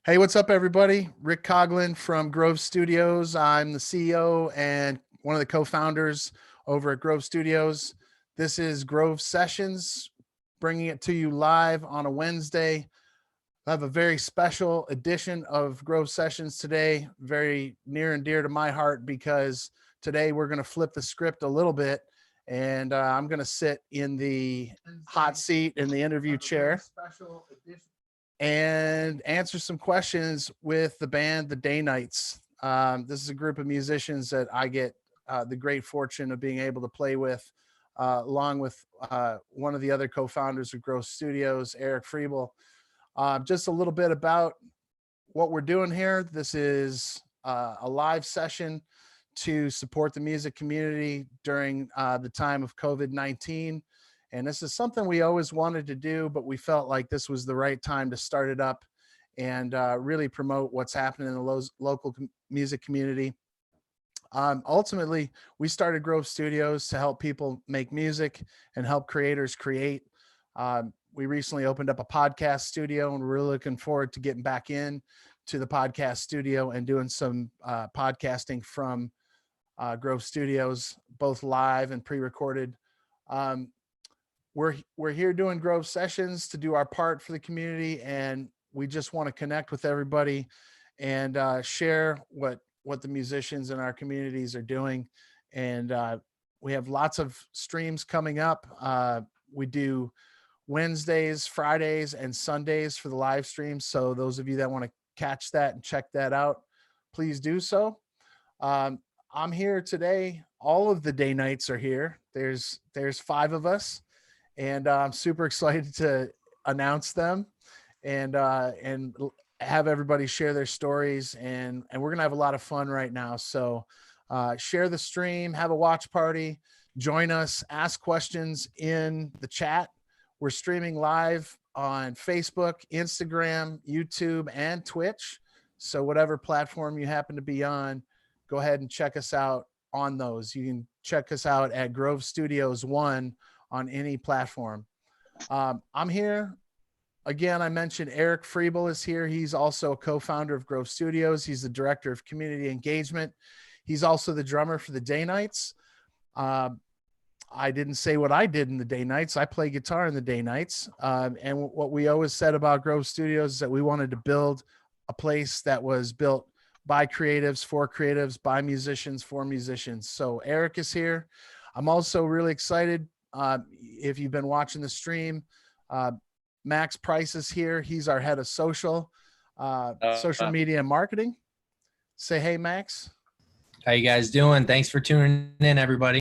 Hey, what's up, everybody? Rick Coughlin from Grove Studios. I'm the CEO and one of the co-founders over at Grove Studios. This is Grove Sessions, bringing it to you live on a Wednesday. I have a very special edition of Grove Sessions today, very near and dear to my heart, because today we're going to flip the script a little bit, and I'm going to sit in the hot seat in the interview chair and answer some questions with the band, the DayNites. This is a group of musicians that I get the great fortune of being able to play with, along with one of the other co-founders of Grove Studios, Eric Froebel. Just a little bit about what we're doing here. This is a live session to support the music community during the time of COVID-19. And this is something we always wanted to do, but we felt like this was the right time to start it up and really promote what's happening in the local music community. Ultimately, we started Grove Studios to help people make music and help creators create. We recently opened up a podcast studio, and we're really looking forward to getting back in to the podcast studio and doing some podcasting from Grove Studios, both live and pre-recorded. We're here doing Grove Sessions to do our part for the community, and we just want to connect with everybody and share what the musicians in our communities are doing. And we have lots of streams coming up. We do Wednesdays, Fridays, and Sundays for the live streams. So those of you that want to catch that and check that out, please do so. I'm here today. All of the DayNites are here. There's 5 of us. And I'm super excited to announce them and have everybody share their stories. And we're going to have a lot of fun right now. So share the stream, have a watch party, join us, ask questions in the chat. We're streaming live on Facebook, Instagram, YouTube, and Twitch. So whatever platform you happen to be on, go ahead and check us out on those. You can check us out at Grove Studios 1 on any platform. I'm here. Again, I mentioned Eric Froebel is here. He's also a co-founder of Grove Studios. He's the director of community engagement. He's also the drummer for the DayNites. I didn't say what I did in the DayNites. I play guitar in the DayNites. And what we always said about Grove Studios is that we wanted to build a place that was built by creatives, for creatives, by musicians, for musicians. So Eric is here. I'm also really excited. If you've been watching the stream, Max Price is here. He's our head of social media and marketing. Say hey, Max. How you guys doing? Thanks for tuning in, everybody.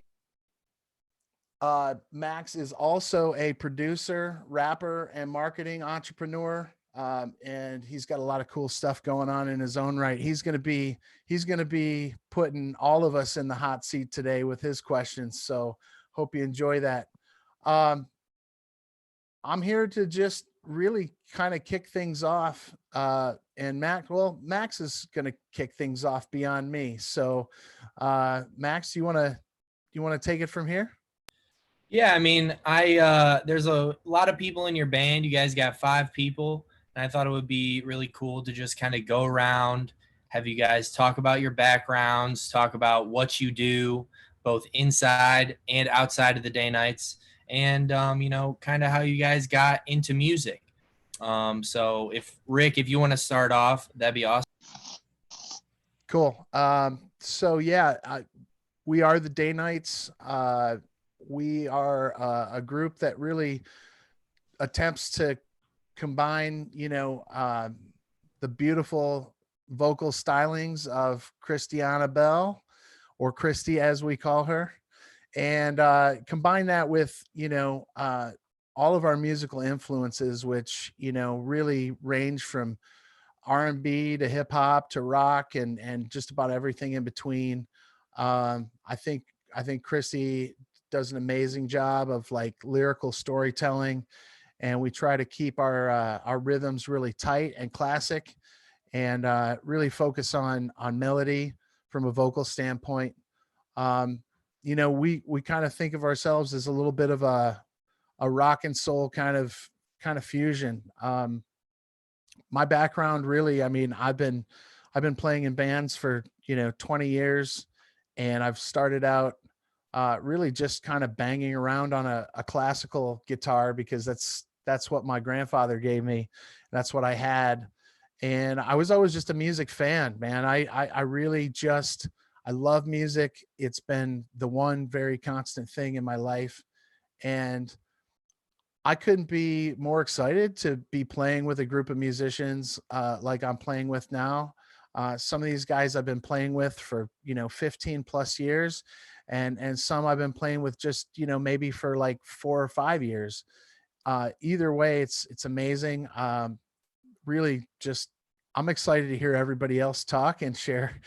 Max is also a producer, rapper, and marketing entrepreneur. And he's got a lot of cool stuff going on in his own right. He's going to be putting all of us in the hot seat today with his questions. So hope you enjoy that. I'm here to just really kind of kick things off. And Max is going to kick things off beyond me. So, Max, you want to take it from here? Yeah, I mean, there's a lot of people in your band. You guys got 5 people, and I thought it would be really cool to just kind of go around, have you guys talk about your backgrounds, talk about what you do, both inside and outside of the DayNites, and kind of how you guys got into music. So if Rick, if you want to start off, that'd be awesome. Cool. So yeah, we are the DayNites. We are a group that really attempts to combine, the beautiful vocal stylings of Christiana Bell, or Christy as we call her, and combine that with all of our musical influences, which really range from R&B to hip hop to rock and just about everything in between. I think Christy does an amazing job of like lyrical storytelling, and we try to keep our rhythms really tight and classic, and really focus on melody from a vocal standpoint. We kind of think of ourselves as a little bit of a rock and soul kind of fusion. my background really, I mean, I've been playing in bands for, 20 years, and I've started out really just kind of banging around on a classical guitar because that's what my grandfather gave me. That's what I had. And I was always just a music fan, man. I really just, I love music. It's been the one very constant thing in my life. And I couldn't be more excited to be playing with a group of musicians like I'm playing with now. Some of these guys I've been playing with for 15 plus years, and some I've been playing with just maybe for like 4 or 5 years. Either way, it's amazing. Really, just I'm excited to hear everybody else talk and share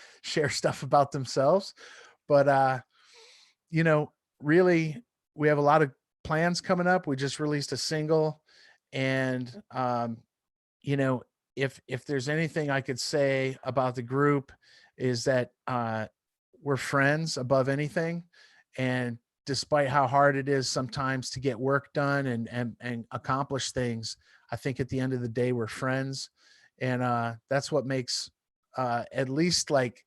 stuff about themselves. But you know, really, we have a lot of plans coming up. We just released a single, and you know, if there's anything I could say about the group, is that we're friends above anything, and despite how hard it is sometimes to get work done and accomplish things, I think at the end of the day we're friends, and that's what makes at least like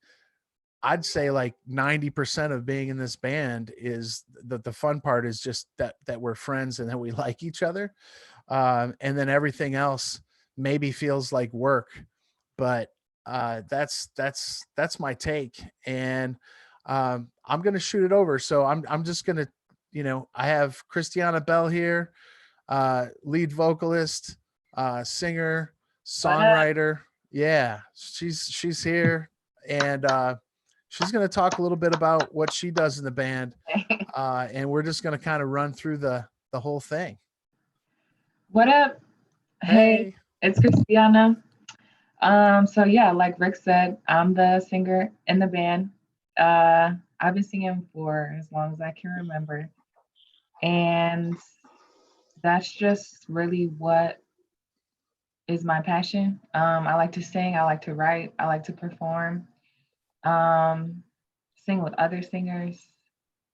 I'd say like 90% of being in this band is the fun part is just that we're friends and that we like each other. And then everything else maybe feels like work, but that's my take. And I'm gonna shoot it over. So I'm just gonna, I have Christiana Bell here, lead vocalist, singer, What up? songwriter. Yeah, she's here, and she's going to talk a little bit about what she does in the band, and we're just going to kind of run through the whole thing. What up? Hey, Hey. it's Christiana. So yeah, like Rick said, I'm the singer in the band. I've been singing for as long as I can remember. And that's just really what is my passion. I like to sing, I like to write, I like to perform, um, sing with other singers,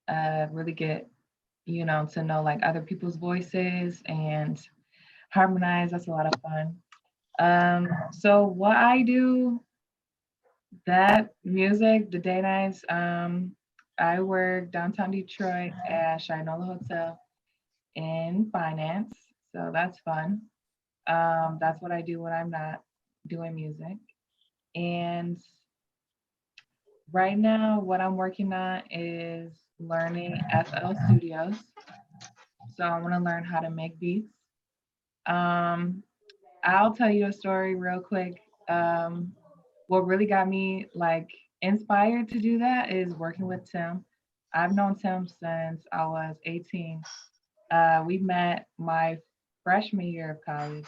really get, to know like other people's voices and harmonize. That's a lot of fun. So what I do, that music, the day nights, I work downtown Detroit at Shinola Hotel in finance. So that's fun. That's what I do when I'm not doing music. And right now, what I'm working on is learning FL Studios. So I want to learn how to make beats. Um, I'll tell you a story real quick. What really got me like inspired to do that is working with Tim. I've known Tim since I was 18. We met my freshman year of college,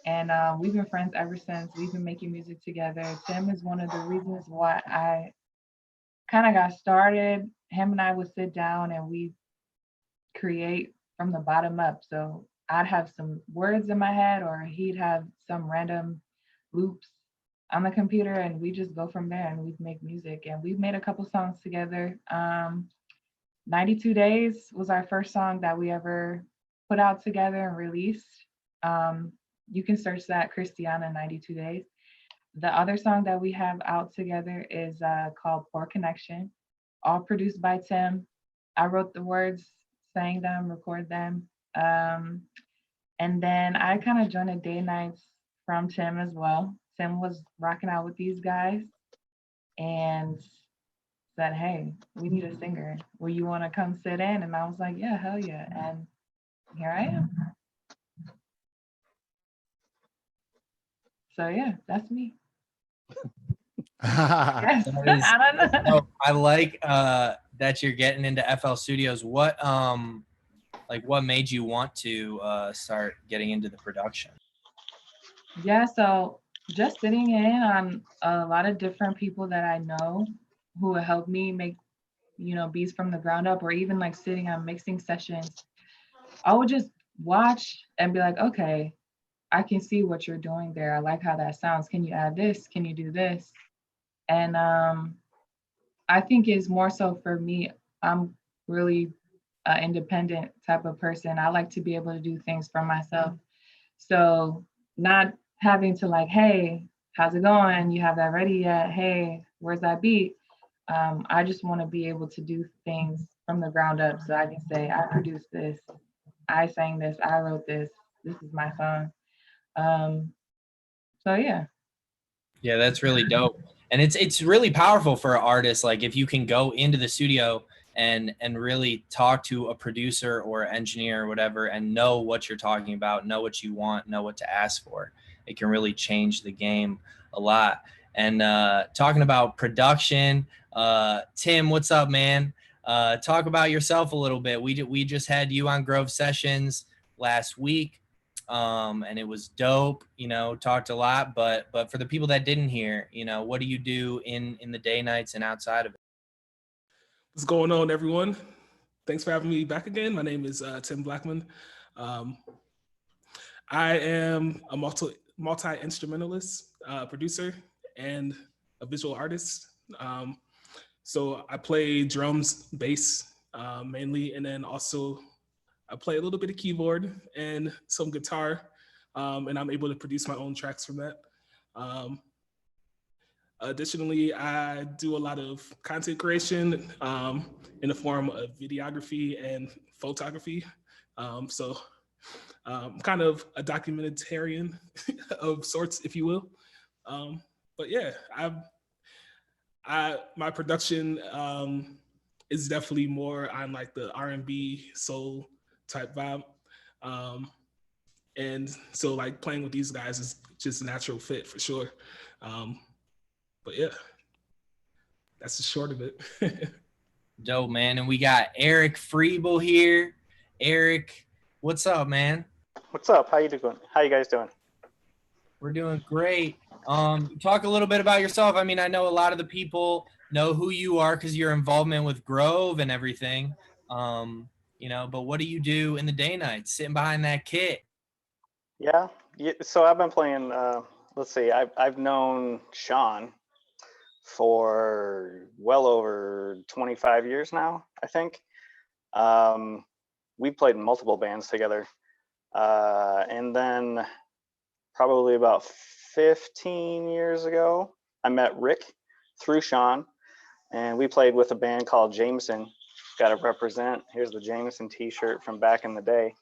and we've been friends ever since. We've been making music together. Tim is one of the reasons why I kind of got started. Him and I would sit down and we create from the bottom up. So I'd have some words in my head, or he'd have some random loops on the computer, and we just go from there and we make music. And we've made a couple songs together. 92 Days was our first song that we ever put out together and released. You can search that, Christiana 92 Days. The other song that we have out together is called Poor Connection, all produced by Tim. I wrote the words, sang them, record them. And then I kind of joined the DayNites from Tim as well. Tim was rocking out with these guys and said, hey, we need a singer. Will you want to come sit in? And I was like, yeah, hell yeah. And here I am. So yeah, that's me. Yes, I don't know. So I like that you're getting into FL Studios. What made you want to start getting into the production? Yeah, so just sitting in on a lot of different people that I know who will help me make, beats from the ground up, or even like sitting on mixing sessions, I would just watch and be like, okay, I can see what you're doing there. I like how that sounds. Can you add this? Can you do this? And I think it's more so for me, I'm really an independent type of person. I like to be able to do things for myself. So not having to like, hey, how's it going? You have that ready yet? Hey, where's that beat? I just want to be able to do things from the ground up so I can say, I produced this, I sang this, I wrote this is my song. So yeah. Yeah, that's really dope. And it's really powerful for an artist. Like if you can go into the studio and really talk to a producer or engineer or whatever and know what you're talking about, know what you want, know what to ask for. It can really change the game a lot. And talking about production, Tim, what's up, man? Talk about yourself a little bit. We just had you on Grove Sessions last week. And it was dope, you know, talked a lot, but for the people that didn't hear, you know, what do you do in the DayNites and outside of it? What's going on, everyone? Thanks for having me back again. My name is Tim Blackman. I am a multi-instrumentalist, producer, and a visual artist. So I play drums, bass, mainly, and then also I play a little bit of keyboard and some guitar, and I'm able to produce my own tracks from that. Additionally, I do a lot of content creation in the form of videography and photography. So I'm kind of a documentarian of sorts, if you will. But yeah, my production is definitely more on like the R&B soul type vibe. And so like playing with these guys is just a natural fit for sure. But yeah, that's the short of it. Dope, man. And we got Eric Froebel here. Eric, what's up, man? What's up? How you doing? How you guys doing? We're doing great. Talk a little bit about yourself. I mean, I know a lot of the people know who you are because your involvement with Grove and everything. You know, but what do you do in the DayNites, sitting behind that kit? Yeah. So I've been playing. Let's see. I've known Sean for well over 25 years now, I think. We played in multiple bands together, and then probably about 15 years ago, I met Rick through Sean, and we played with a band called Jameson. Got to represent. Here's the Jameson T-shirt from back in the day.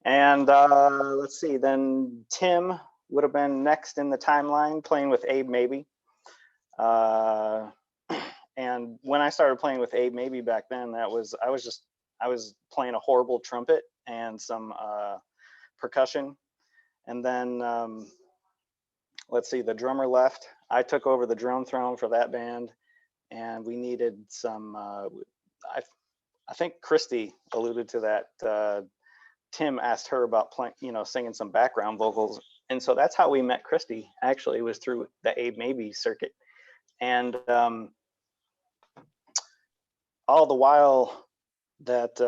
And let's see. Then Tim would have been next in the timeline, playing with Abe Maybe. And when I started playing with Abe Maybe back then, I was playing a horrible trumpet and some percussion. And then let's see, the drummer left. I took over the drum throne for that band, and we needed some. I think Christy alluded to that. Tim asked her about playing, singing some background vocals, and so that's how we met Christy. Actually, was through the Abe Maybe circuit, and all the while that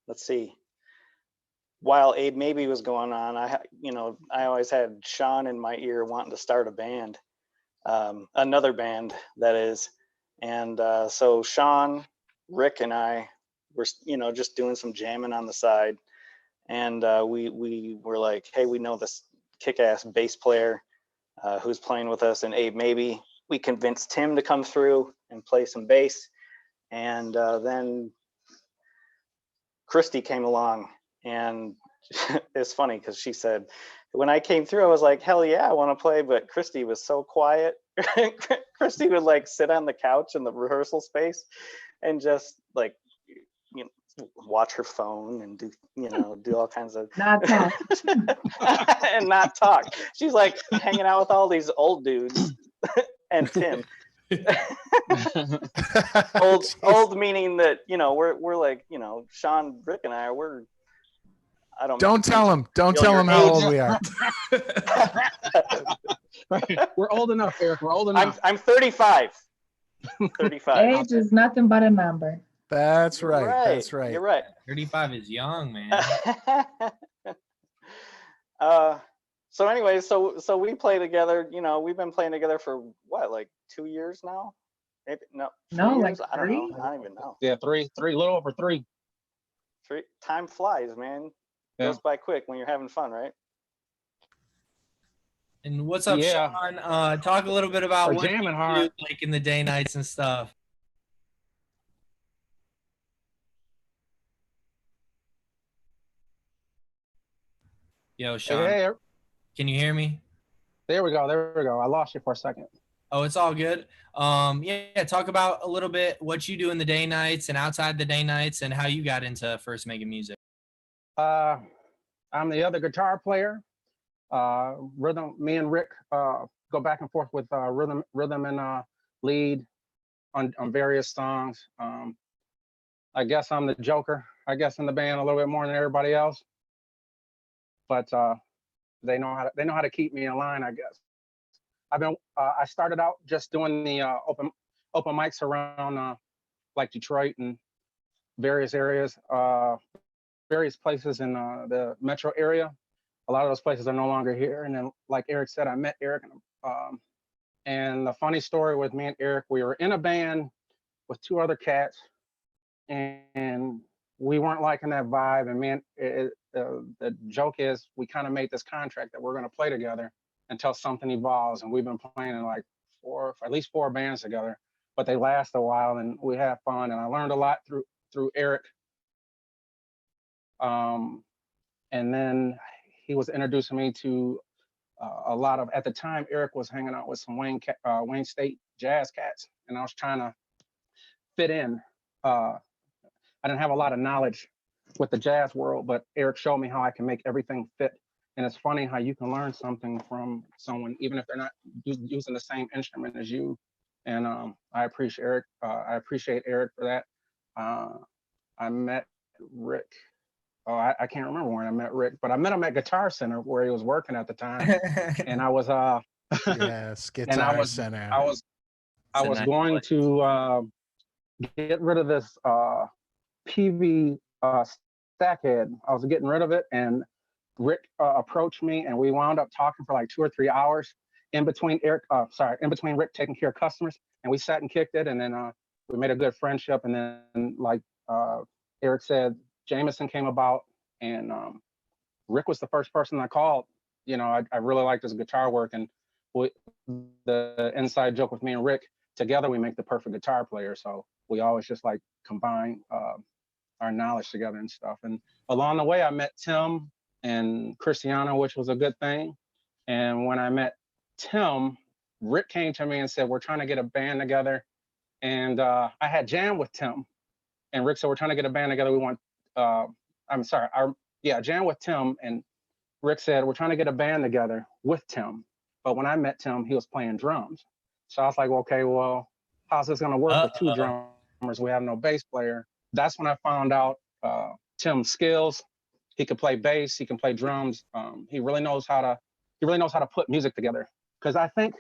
let's see. While Abe Maybe was going on, I always had Sean in my ear wanting to start a band, another band that is, and so Sean, Rick, and I were, just doing some jamming on the side, and we were like, hey, we know this kick-ass bass player who's playing with us, and Abe Maybe. We convinced Tim to come through and play some bass, and then Christy came along. And it's funny because she said, when I came through, I was like, hell yeah, I want to play. But Christy was so quiet. Christy would like sit on the couch in the rehearsal space and just like, watch her phone and do all kinds of Not talk. and not talk. She's like hanging out with all these old dudes and Tim. old meaning that we're like Sean, Rick, and I Don't tell him how old we are. We're old enough, Eric. We're old enough. I'm 35. 35. Age is nothing but a number. That's right. That's right. You're right. 35 is young, man. So anyway, so we play together. We've been playing together for what, like 2 years now? Maybe no, like I don't 3. know. I don't even know. Yeah, three, a little over 3. Time flies, man. Yeah. Goes by quick when you're having fun, right? And what's up, Yeah. Sean? Talk a little bit about We're what you jamming do, hard. like in the day nights and stuff. Yo, Hey, Sean, hey, can you hear me? there we go. There we go. I lost you for a second. Oh, it's all good. Yeah, talk about a little bit what you do in the day nights and outside the day nights and how you got into first making music. I'm the other guitar player. Rhythm. Me and Rick go back and forth with rhythm and lead on various songs. I guess I'm the joker. I guess in the band a little bit more than everybody else, but they know how to keep me in line, I guess. I started out just doing the open mics around like Detroit and various areas, various places in the metro area. A lot of those places are no longer here. And then, like Eric said, I met Eric. And the funny story with me and Eric, we were in a band with two other cats, and we weren't liking that vibe. And man, the joke is we kind of made this contract that we're going to play together until something evolves. And we've been playing in like at least four bands together, but they last a while and we have fun. And I learned a lot through Eric. And then he was introducing me to a lot of, at the time, Eric was hanging out with some Wayne State jazz cats, and I was trying to fit in. I didn't have a lot of knowledge with the jazz world, but Eric showed me how I can make everything fit. And it's funny how you can learn something from someone, even if they're not using the same instrument as you. And I appreciate Eric. I appreciate Eric for that. I met Rick. Oh, I can't remember when I met Rick, but I met him at Guitar Center where he was working at the time. And I was Yes, and I Guitar was Center. I was going to get rid of this PV Stackhead. I was getting rid of it, and Rick approached me, and we wound up talking for like 2 or 3 hours in between in between Rick taking care of customers, and we sat and kicked it, and then we made a good friendship. And then, like Eric said, Jameson came about, and Rick was the first person I called. You know, I really liked his guitar work, and the inside joke with me and Rick, together we make the perfect guitar player. So we always just like combine our knowledge together and stuff. And along the way, I met Tim and Cristiano, which was a good thing. And when I met Tim, Rick came to me and said, "We're trying to get a band together." And I had jammed with Tim, and Rick said, "We're trying to get a band together. We want." Jam with Tim, and Rick said, "We're trying to get a band together with Tim." But when I met Tim, he was playing drums. So I was like, okay, well, how's this going to work with two drummers? We have no bass player. That's when I found out Tim's skills. He could play bass. He can play drums. He really knows how to put music together. Because I think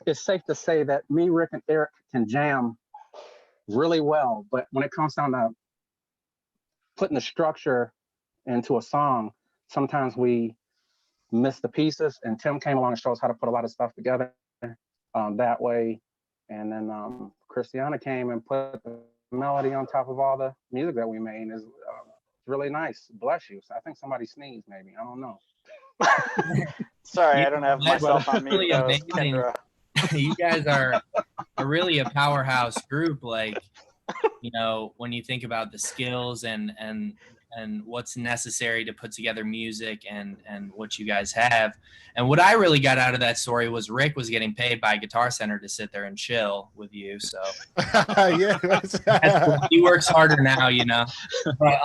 it's safe to say that me, Rick, and Eric can jam really well. But when it comes down to putting the structure into a song, sometimes we miss the pieces. And Tim came along and showed us how to put a lot of stuff together that way. And then Christiana came and put the melody on top of all the music that we made. It's really nice. Bless you. So I think somebody sneezed, maybe. I don't know. Sorry, I don't have myself on mute. Really That was amazing. Kendra. You guys are really a powerhouse group. Like, you know, when you think about the skills and what's necessary to put together music and what you guys have. And what I really got out of that story was Rick was getting paid by Guitar Center to sit there and chill with you. So Yeah, he works harder now, you know. But,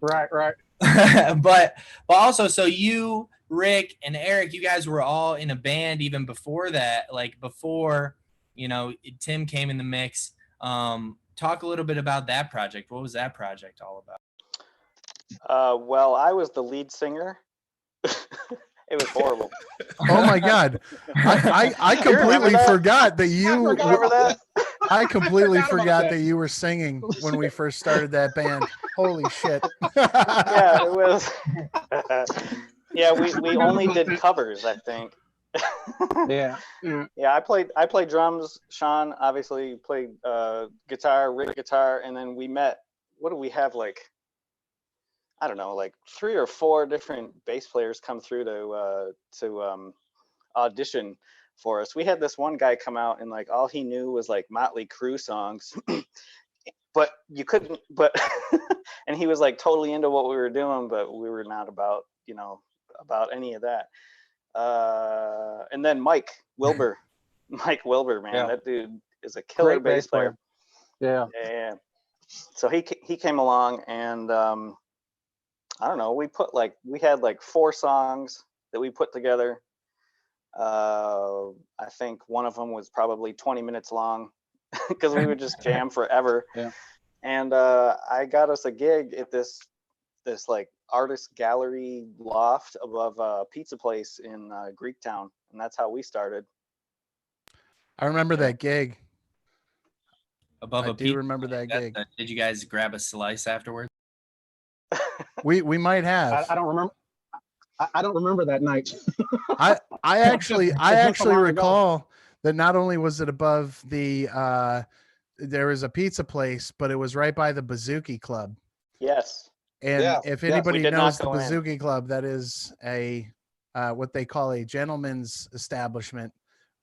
Right. but also, so you, Rick, and Eric, you guys were all in a band even before that, like before, you know, Tim came in the mix. Talk a little bit about that project. What was that project all about? Well, I was the lead singer. It was horrible. Oh my God. I completely forgot that you Remember that? I completely forgot that you were singing when we first started that band. Holy shit. Yeah, it was. Yeah, we only did covers, I think. Yeah. Yeah, I played drums. Sean obviously played guitar, Rick guitar, and then we met. What do we have, like, I don't know, like 3 or 4 different bass players come through to audition for us. We had this one guy come out and like all he knew was like Motley Crue songs, but you couldn't. But and he was like totally into what we were doing, but we were not about about any of that. And then Mike Wilbur, man, Yeah. that dude is a killer Great bass player. Yeah. Yeah. So he came along and I don't know, we had like 4 songs that we put together. I think one of them was probably 20 minutes long because we would just jam forever. Yeah. And I got us a gig at this like artist gallery loft above a pizza place in Greektown, and that's how we started. I remember that gig. Above I a do pizza remember place. that gig. Did you guys grab a slice afterwards? We might have. I don't remember. I don't remember that night. I actually It's been so long ago. recall that not only was it above the there was a pizza place, but it was right by the Bouzouki Club. Yes. And Yeah, if yes. anybody We did knows not the go in. Bouzouki Club, that is a what they call a gentleman's establishment.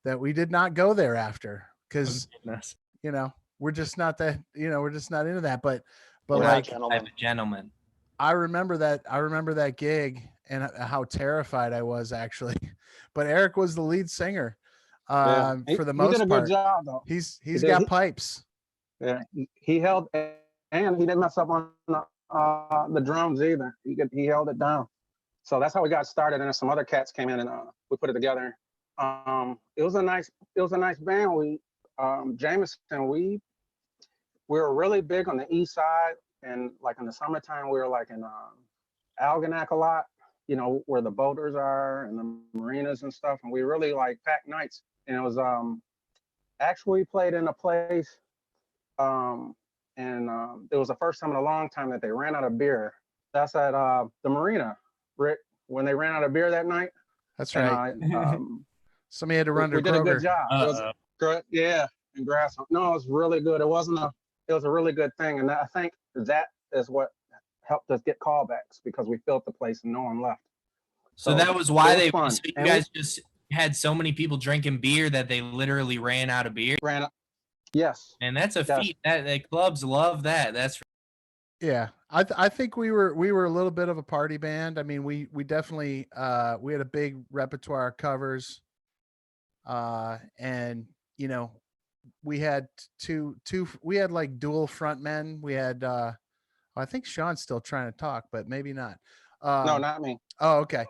That we did not go there after because we're just not that we're just not into that. But We're not like gentlemen. Gentleman. I remember that gig and how terrified I was actually. But Eric was the lead singer Yeah. for the He most did a part. good job though. He's did. got pipes. Yeah, he held, and he didn't mess up on the drums either. He held it down. So that's how we got started. And then some other cats came in and we put it together. It was a nice band. We Jameson, we were really big on the east side, and like in the summertime we were like in Algonac a lot, where the boaters are and the marinas and stuff, and we really like packed nights. And it was actually played in a place and it was the first time in a long time that they ran out of beer. That's at the marina, Rick, when they ran out of beer that night. That's And, right. Somebody had to run to we did a good Kroger. job. It was good. Yeah, and grass. No, it was really good. It was a really good thing. And I think that is what helped us get callbacks because we filled the place and no one left. So that was why it was fun. So you And guys just had so many people drinking beer that they literally ran out of beer. Yes. And that's a Yes. feat. That the clubs love that. That's Yeah, I think we were a little bit of a party band. I mean, we definitely we had a big repertoire of covers, and we had we had like dual front men. We had I think Sean's still trying to talk, but maybe not. No, not me. Oh, okay.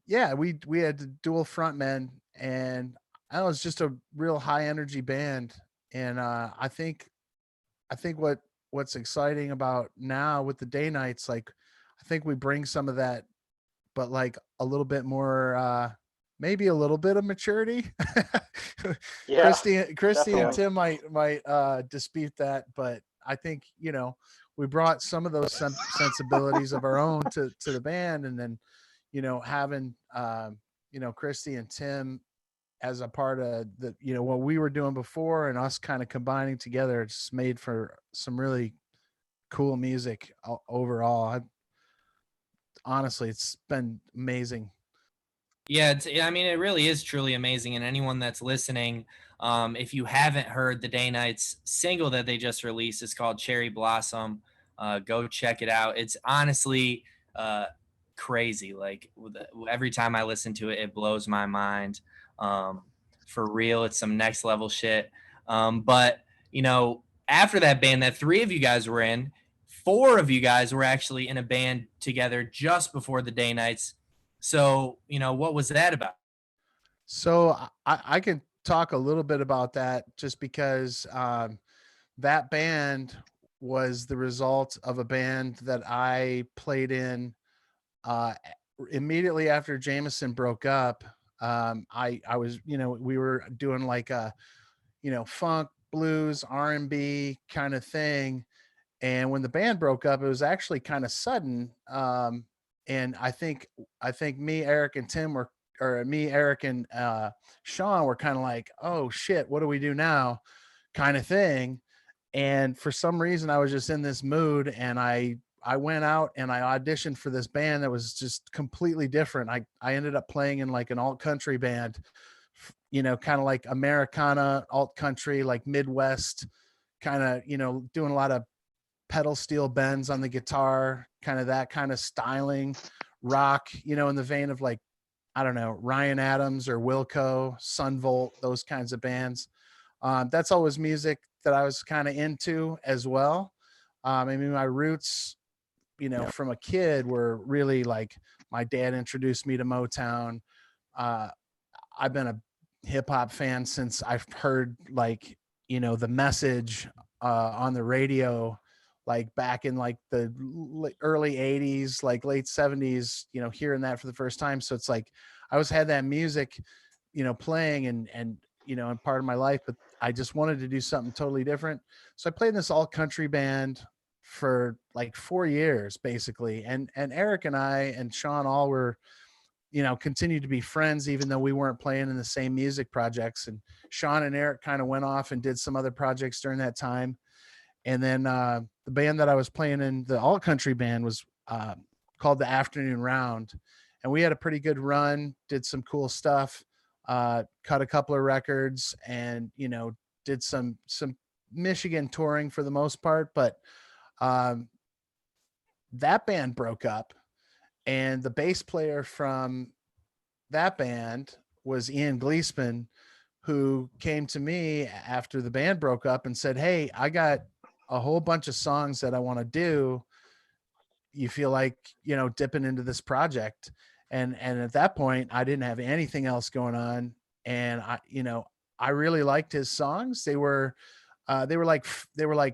Yeah, we had the dual front men, and I know it's just a real high energy band. And I think what's exciting about now with the DayNites, like I think we bring some of that, but like a little bit more, maybe a little bit of maturity. Yeah, Christy and definitely. Tim might dispute that, but I think we brought some of those sensibilities of our own to the band, and then having Christy and Tim as a part of the what we were doing before and us kind of combining together, it's made for some really cool music overall. Honestly, it's been amazing. Yeah, I mean, it really is truly amazing. And anyone that's listening, if you haven't heard the DayNites single that they just released, it's called Cherry Blossom. Go check it out. It's honestly crazy. Like every time I listen to it, it blows my mind. For real, it's some next level shit. But after that band that 3 of you guys were in, 4 of you guys were actually in a band together just before the DayNites. So, what was that about? So I can talk a little bit about that just because that band was the result of a band that I played in immediately after Jameson broke up. I was, we were doing like a, funk, blues, R&B kind of thing. And when the band broke up, it was actually kind of sudden. And I think me, Eric and Tim Eric and Sean were kind of like, oh shit, what do we do now? Kind of thing. And for some reason I was just in this mood and I I went out and I auditioned for this band that was just completely different. I ended up playing in like an alt country band, you know, kind of like Americana alt country, like Midwest, kind of, you know, doing a lot of pedal steel bends on the guitar, kind of that kind of styling, rock, you know, in the vein of like, I don't know, Ryan Adams or Wilco, Sunvolt, those kinds of bands. That's always music that I was kind of into as well. I mean, my roots, you know, from a kid were really like my dad introduced me to Motown. I've been a hip hop fan since I've heard like, you know, The Message on the radio, like back in like the early 80s, like late 70s, you know, hearing that for the first time. So it's like I always had that music, you know, playing and you know, and part of my life, but I just wanted to do something totally different. So I played in this all country band for like 4 years basically. And Eric and I and Sean all were, you know, continued to be friends, even though we weren't playing in the same music projects. And Sean and Eric kind of went off and did some other projects during that time. And then the band that I was playing in, the all country band, was called the Afternoon Round. And we had a pretty good run, did some cool stuff, cut a couple of records, and, you know, did some Michigan touring for the most part. But that band broke up, and the bass player from that band was Ian Gleesman, who came to me after the band broke up and said, "Hey, I got a whole bunch of songs that I want to do. You feel like, you know, dipping into this project?" And at that point I didn't have anything else going on. And I, you know, I really liked his songs. They were like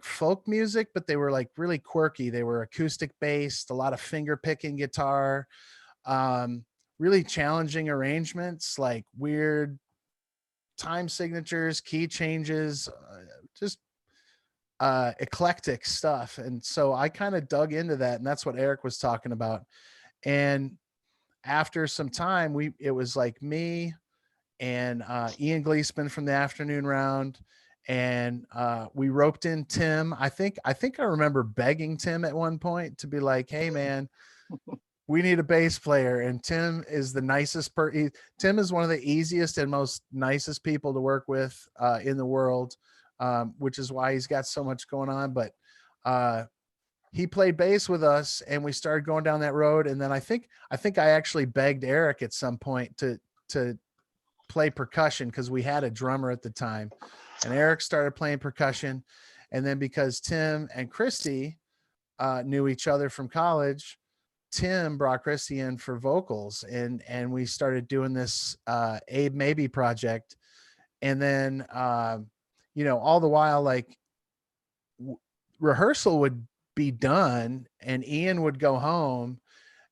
folk music, but they were like really quirky. They were acoustic based, a lot of finger picking guitar, really challenging arrangements, like weird time signatures, key changes, just eclectic stuff. And so I kind of dug into that, and that's what Eric was talking about. And after some time, it was like me and Ian Gleesman from the Afternoon Round, and we roped in Tim. I think I remember begging Tim at one point to be like, "Hey man, we need a bass player." And Tim is the nicest Tim is one of the easiest and most nicest people to work with in the world, which is why he's got so much going on. But he played bass with us, and we started going down that road. And then I think I actually begged Eric at some point to play percussion, because we had a drummer at the time, and Eric started playing percussion. And then because Tim and Christy knew each other from college, Tim brought Christy in for vocals, and we started doing this Abe Maybe project. And then you know, all the while, like rehearsal would be done and Ian would go home,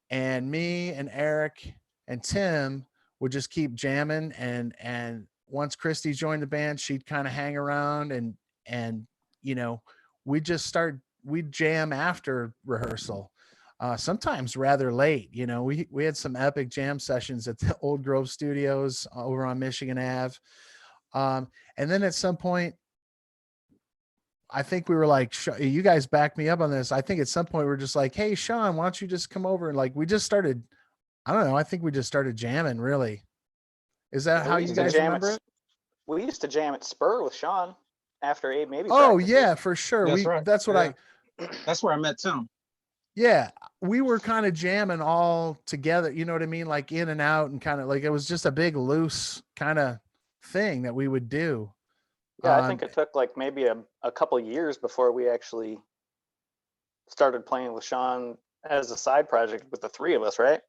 and me and Eric and Tim would just keep jamming. And once Christy joined the band, she'd kind of hang around, and you know, we'd jam after rehearsal, sometimes rather late. You know, we had some epic jam sessions at the Old Grove Studios over on Michigan Ave. And then at some point, I think we were like, you guys back me up on this. I think at some point we were just like, "Hey, Sean, why don't you just come over?" And like, we just started, I don't know, I think we just started jamming, really. Is that how you guys remember it? We used to jam at Spur with Sean after Abe Maybe. Oh practices. yeah, for sure. That's right. That's what That's where I met Tim. Yeah, we were kind of jamming all together, you know what I mean? Like in and out, and kind of like, it was just a big loose kind of thing that we would do. Yeah, I think it took like maybe a couple years before we actually started playing with Sean as a side project with the three of us, right?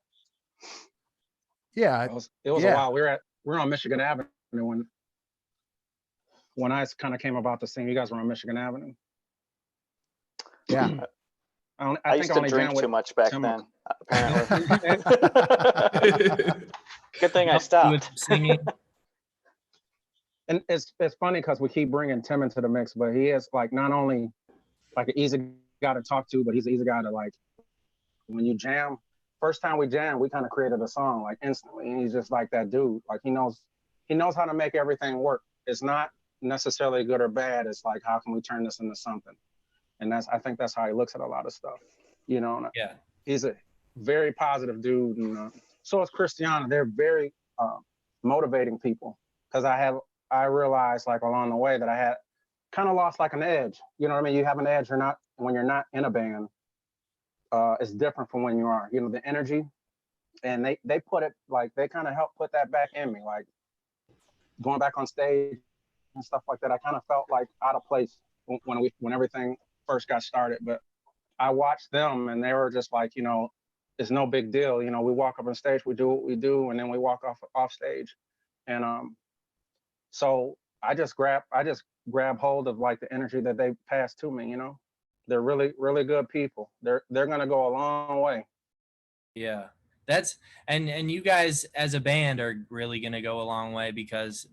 Yeah, It was a while. We were on Michigan Avenue when I kind of came about the scene. You guys were on Michigan Avenue. Yeah. I used to drink too much back then, apparently. Good thing I stopped. Singing. And it's funny because we keep bringing Tim into the mix, but he is like not only like an easy guy to talk to, but he's an easy guy to like, when you jam. First time we jammed, we kind of created a song like instantly, and he's just like that dude. Like he knows how to make everything work. It's not necessarily good or bad. It's like, how can we turn this into something? And I think that's how he looks at a lot of stuff. you know. And Yeah. he's a very positive dude, and so is Christiana. They're very motivating people, because I realized like along the way that I had kind of lost like an edge. You know what I mean? You have an edge. When you're not in a band. It's different from when you are. You know, the energy, and they put it like they kind of helped put that back in me, like going back on stage and stuff like that. I kind of felt like out of place when everything first got started, but I watched them and they were just like, you know, it's no big deal. You know, we walk up on stage, we do what we do, and then we walk off stage. And so I just grab hold of like the energy that they passed to me, you know. They're really, really good people. They're gonna go a long way. Yeah. That's and you guys as a band are really gonna go a long way because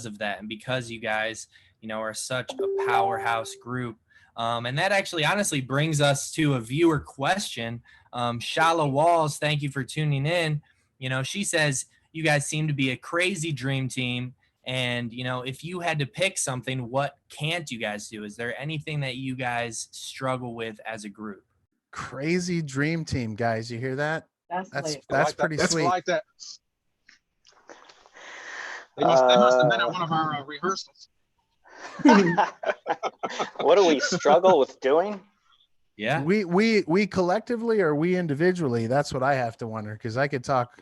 of that, and because you guys, you know, are such a powerhouse group. And that actually honestly brings us to a viewer question. Shala Walls, thank you for tuning in. You know, she says you guys seem to be a crazy dream team. And, you know, if you had to pick something, what can't you guys do? Is there anything that you guys struggle with as a group? Crazy dream team, guys. You hear that? That's lit. That's pretty That's sweet. like that. They must have been at one of our rehearsals. What do we struggle with doing? Yeah. We collectively or we individually? That's what I have to wonder, because I could talk.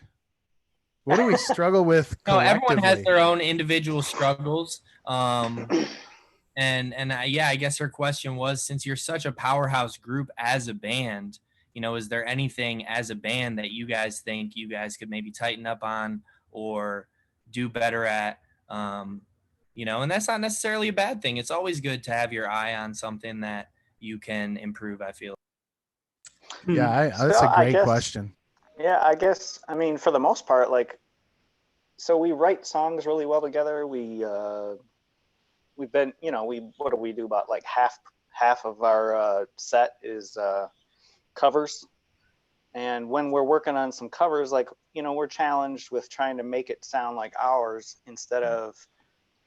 What do we struggle with No, everyone has collectively? their own individual struggles. And yeah, I guess her question was, since you're such a powerhouse group as a band, you know, is there anything as a band that you guys think you guys could maybe tighten up on or do better at? You know, and that's not necessarily a bad thing. It's always good to have your eye on something that you can improve, I feel. Yeah, that's So a I great guess- question. Yeah, I guess, I mean, for the most part, like, so we write songs really well together. We've been, you know, what do we do? About like half of our set is covers. And when we're working on some covers, like, you know, we're challenged with trying to make it sound like ours instead of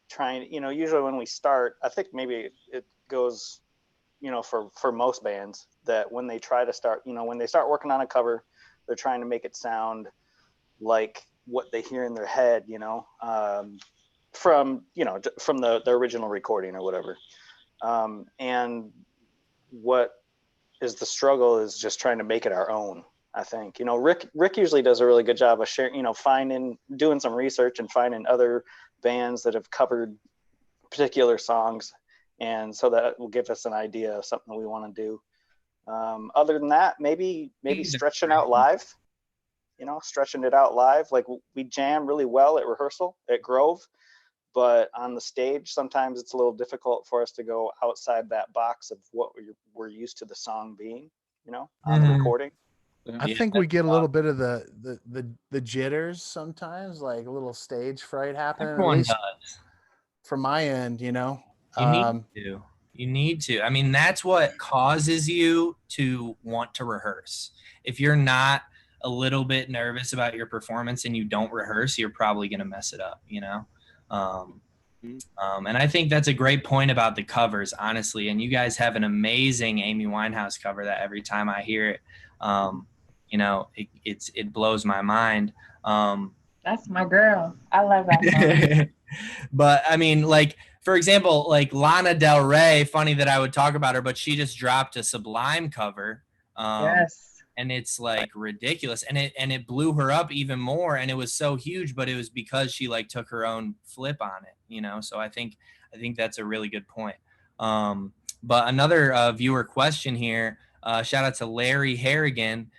trying, you know, usually when we start, I think maybe it goes, you know, for most bands, that when they try to start, you know, when they start working on a cover, they're trying to make it sound like what they hear in their head, you know, from the original recording or whatever. And what is the struggle is just trying to make it our own, I think. You know, Rick usually does a really good job of sharing, you know, doing some research and finding other bands that have covered particular songs. And so that will give us an idea of something that we want to do. Other than that, maybe stretching out live, you know, stretching it out live. Like, we jam really well at rehearsal at Grove, but on the stage, sometimes it's a little difficult for us to go outside that box of what we're used to the song being, you know, on the recording. I think we get a little bit of the jitters sometimes, like a little stage fright happening. Everyone at least does. from my end, you know. You need to. I mean, that's what causes you to want to rehearse. If you're not a little bit nervous about your performance and you don't rehearse, you're probably going to mess it up, you know? And I think that's a great point about the covers, honestly. And you guys have an amazing Amy Winehouse cover that every time I hear it, you know, it blows my mind. That's my girl. I love that song. But I mean, like, for example, like Lana Del Rey, funny that I would talk about her, but she just dropped a Sublime cover. Yes. And it's like ridiculous. And it blew her up even more. And it was so huge, but it was because she like took her own flip on it, you know? So I think that's a really good point. But another viewer question here, shout out to Larry Harrigan.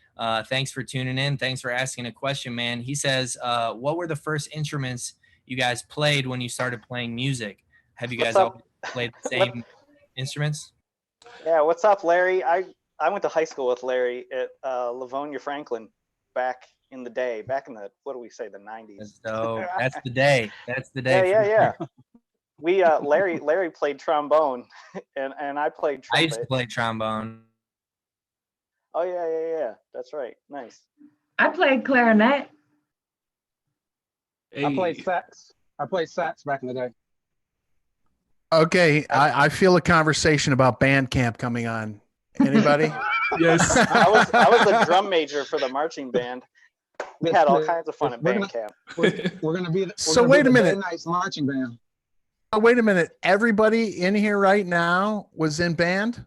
Thanks for tuning in. Thanks for asking a question, man. He says, what were the first instruments you guys played when you started playing music? Have you guys all played the same instruments? Yeah, what's up, Larry? I went to high school with Larry at Livonia Franklin back in the day, back in the, what do we say, the 90s. So that's the day. That's the day. Yeah. We Larry played trombone and I played trumpet. I used to play trombone. Oh yeah. That's right. Nice. I played clarinet. I played sax. I played sax back in the day. Okay, I feel a conversation about band camp coming on. Anybody? Yes. I was the drum major for the marching band. We had all kinds of fun at We're band gonna- camp. We're gonna be. So wait a minute. DayNites marching band. Oh, wait a minute. Everybody in here right now was in band?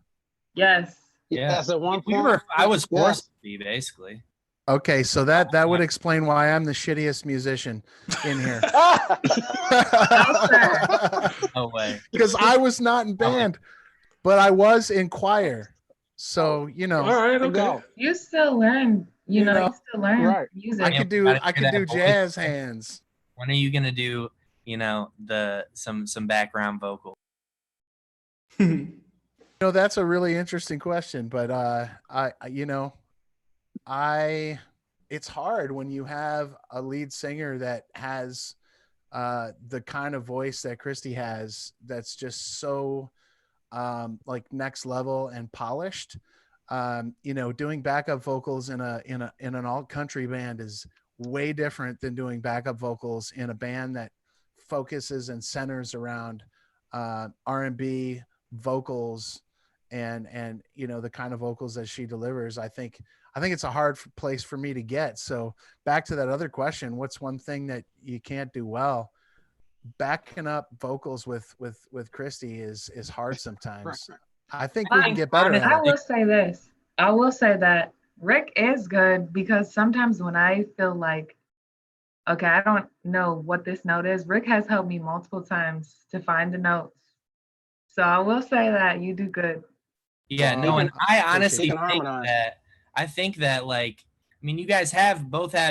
Yes. Yeah. Yes, at one We point. were, I was yes. forced to be, basically. Okay, so that would explain why I'm the shittiest musician in here. No way. Because I was not in band, but I was in choir. So, you know, All right. There you Okay. go. You still learn, You know, you still learn right. music. I Yeah, could we do gotta I hear could that do voice. jazz hands. When are you gonna do, you know, some background vocal? You know, that's a really interesting question, but it's hard when you have a lead singer that has the kind of voice that Christy has, that's just so like next level and polished. You know, doing backup vocals in an alt country band is way different than doing backup vocals in a band that focuses and centers around R&B vocals and you know, the kind of vocals that she delivers. I think it's a hard place for me to get. So back to that other question, what's one thing that you can't do well? Backing up vocals with Christy is hard sometimes. I think we can get better at I it. will say this. I will say that Rick is good, because sometimes when I feel like, okay, I don't know what this note is, Rick has helped me multiple times to find the notes. So I will say that you do good. Yeah, Well, no, and I honestly He can think harmonize. that like, I mean, you guys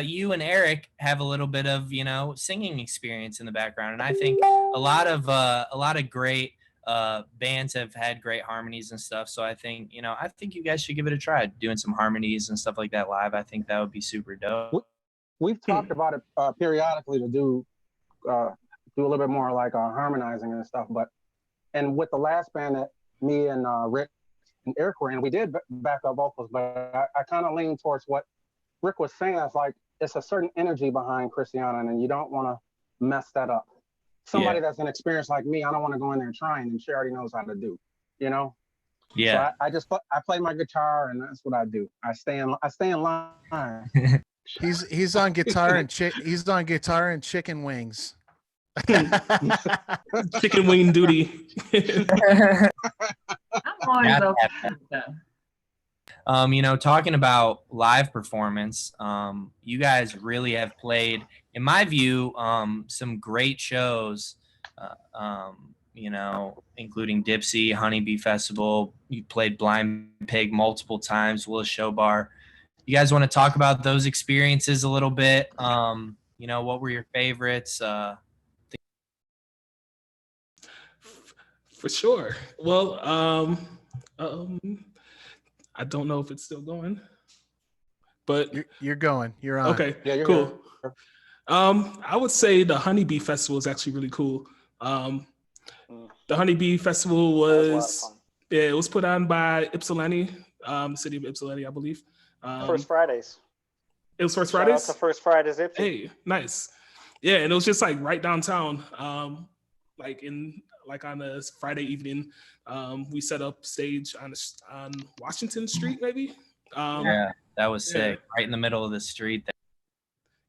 you and Eric have a little bit of, you know, singing experience in the background, and I think a lot of great bands have had great harmonies and stuff. So I think you guys should give it a try, doing some harmonies and stuff like that live. I think that would be super dope. We've talked about it periodically to do a little bit more like harmonizing and stuff. And with the last band that me and Rick and Eric were in, we did backup vocals, but I kind of lean towards what Rick was saying. That's like, it's a certain energy behind Christiana, and you don't want to mess that up. Somebody that's inexperienced like me, I don't want to go in there trying, and she already knows how to do, you know? Yeah. So I play my guitar, and that's what I do. I stay in line. He's on guitar and chicken wings. Chicken wing duty. I'm always Yeah. open to stuff. You know, talking about live performance, you guys really have played, in my view, some great shows, you know, including Dipsy, Honeybee Festival. You played Blind Pig multiple times, Willis Show Bar. You guys want to talk about those experiences a little bit? You know, what were your favorites? For sure. Well, I don't know if it's still going, but You're going. You're on. okay, Yeah, you're cool. good. I would say the Honeybee Festival is actually really cool. The Honeybee Festival That was a lot of was, fun. yeah, it was put on by Ypsilanti, the city of Ypsilanti, I believe. First Fridays. It was First Shout out Fridays? to First Fridays Ipsy. Hey, nice. Yeah, and it was just like right downtown, like on a Friday evening. We set up stage on Washington Street, maybe. Yeah, that was sick. Right in the middle of the street there.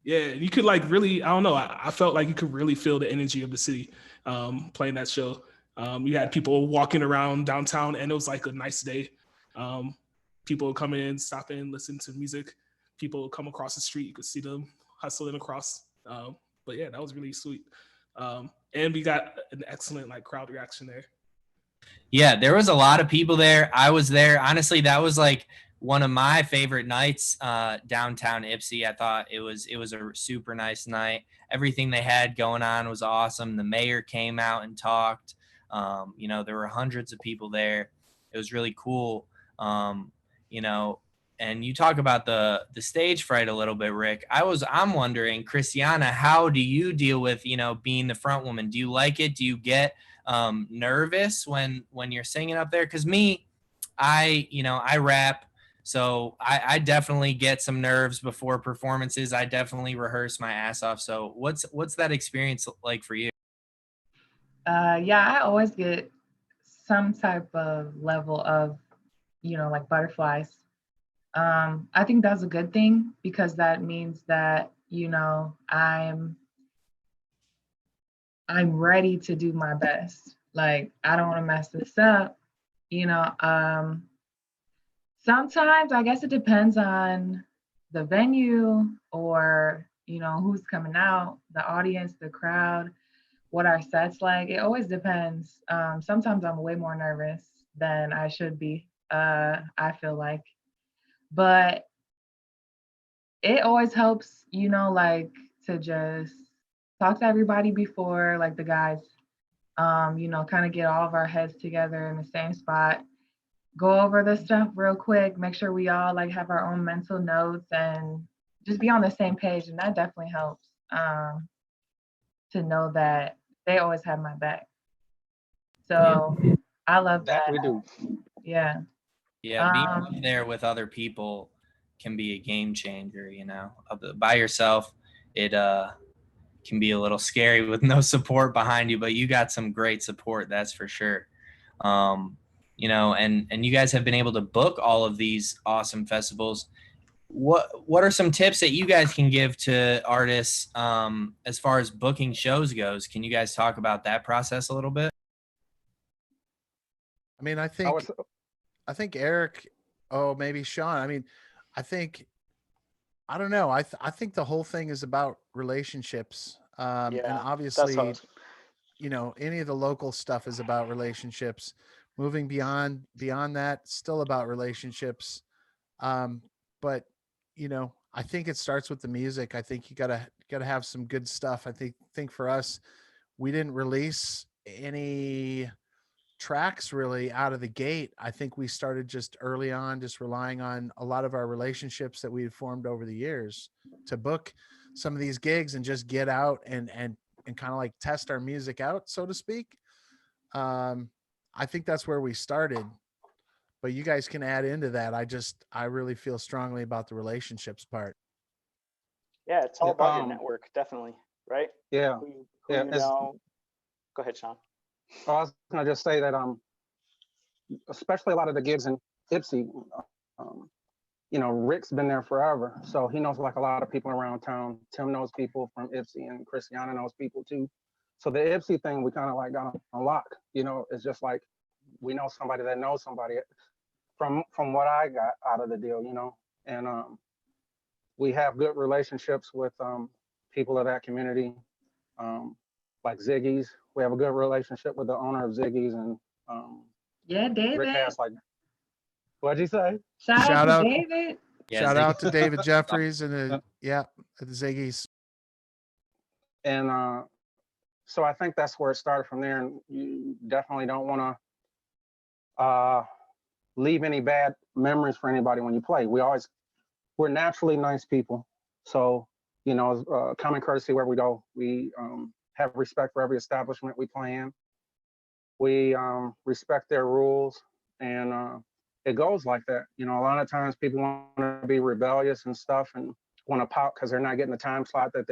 Yeah, you could like really, I don't know, I felt like you could really feel the energy of the city playing that show. You had people walking around downtown, and it was like a nice day. People come in, stop in, listen to music. People come across the street, you could see them hustling across. But yeah, that was really sweet. And we got an excellent like crowd reaction there. Yeah, there was a lot of people there. I was there. Honestly, that was like one of my favorite nights downtown Ypsi. I thought it was a super nice night. Everything they had going on was awesome. The mayor came out and talked. You know, there were hundreds of people there. It was really cool. You know, and you talk about the stage fright a little bit, Rick. I'm wondering, Christiana, how do you deal with, you know, being the front woman? Do you like it? Do you get nervous when you're singing up there? Because me, I rap, so I definitely get some nerves before performances. I definitely rehearse my ass off. So what's that experience like for you? Yeah, I always get some type of level of, like butterflies I think that's a good thing because that means that, you know, I'm ready to do my best. Like, I don't want to mess this up, you know. Sometimes I guess it depends on the venue or, you know, who's coming out, the audience, the crowd, what our set's like. It always depends. Sometimes I'm way more nervous than I should be, I feel like. But it always helps, you know, like to just talk to everybody before, like the guys, you know, kind of get all of our heads together in the same spot, go over the stuff real quick, make sure we all like have our own mental notes and just be on the same page. And that definitely helps, to know that they always have my back. So I love That that. we do. Yeah. Yeah, being there with other people can be a game changer, you know. By yourself, it can be a little scary with no support behind you, but you got some great support, that's for sure. You know, and you guys have been able to book all of these awesome festivals. What are some tips that you guys can give to artists as far as booking shows goes? Can you guys talk about that process a little bit? I mean, I I was, think Eric, oh, maybe Sean. I mean, I think, I don't know. I think the whole thing is about relationships. And Yeah, that's obviously, what I was, you know, any of the local stuff is about relationships. Moving beyond that, still about relationships. Um, but you know, I think it starts with the music. I think you gotta have some good stuff. I think for us, we didn't release any tracks really out of the gate. I think we started just early on, just relying on a lot of our relationships that we had formed over the years to book some of these gigs and just get out and kind of like test our music out, so to speak. Um, I think that's where we started, but you guys can add into that. I really feel strongly about the relationships part. yeah, it's all yeah, about your network, definitely, right? yeah, Who yeah. you know. Go ahead, Sean. I was gonna just say that especially a lot of the gigs in Ipsy, um, you know, Rick's been there forever, so he knows like a lot of people around town. Tim knows people from Ipsy, and Christiana knows people too. So the Ipsy thing, we kind of like got on lock. You know, it's just like we know somebody that knows somebody from what I got out of the deal. You know, and we have good relationships with people of that community, like Ziggy's. We have a good relationship with the owner of Ziggy's, and Yeah, Rick David. has like, what'd you say? Shout Shout out to out, David. Yeah, shout Ziggy. out to David Jeffries and yeah, the Ziggy's. And so I think that's where it started from there. And you definitely don't want to leave any bad memories for anybody when you play. We're naturally nice people. So, you know, common courtesy where we go. We have respect for every establishment we play in. We respect their rules, and it goes like that. You know, a lot of times people want to be rebellious and stuff and want to pout because they're not getting the time slot that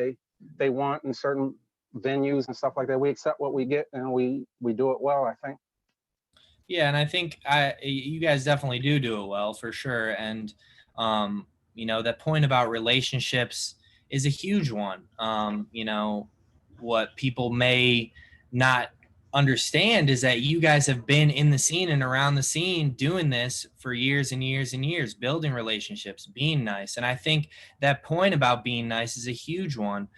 they want in certain venues and stuff like that. We accept what we get and we do it well, I think. Yeah, and I think you guys definitely do it well for sure. And you know, that point about relationships is a huge one. You know, what people may not understand is that you guys have been in the scene and around the scene doing this for years and years and years, building relationships, being nice. And I think that point about being nice is a huge one.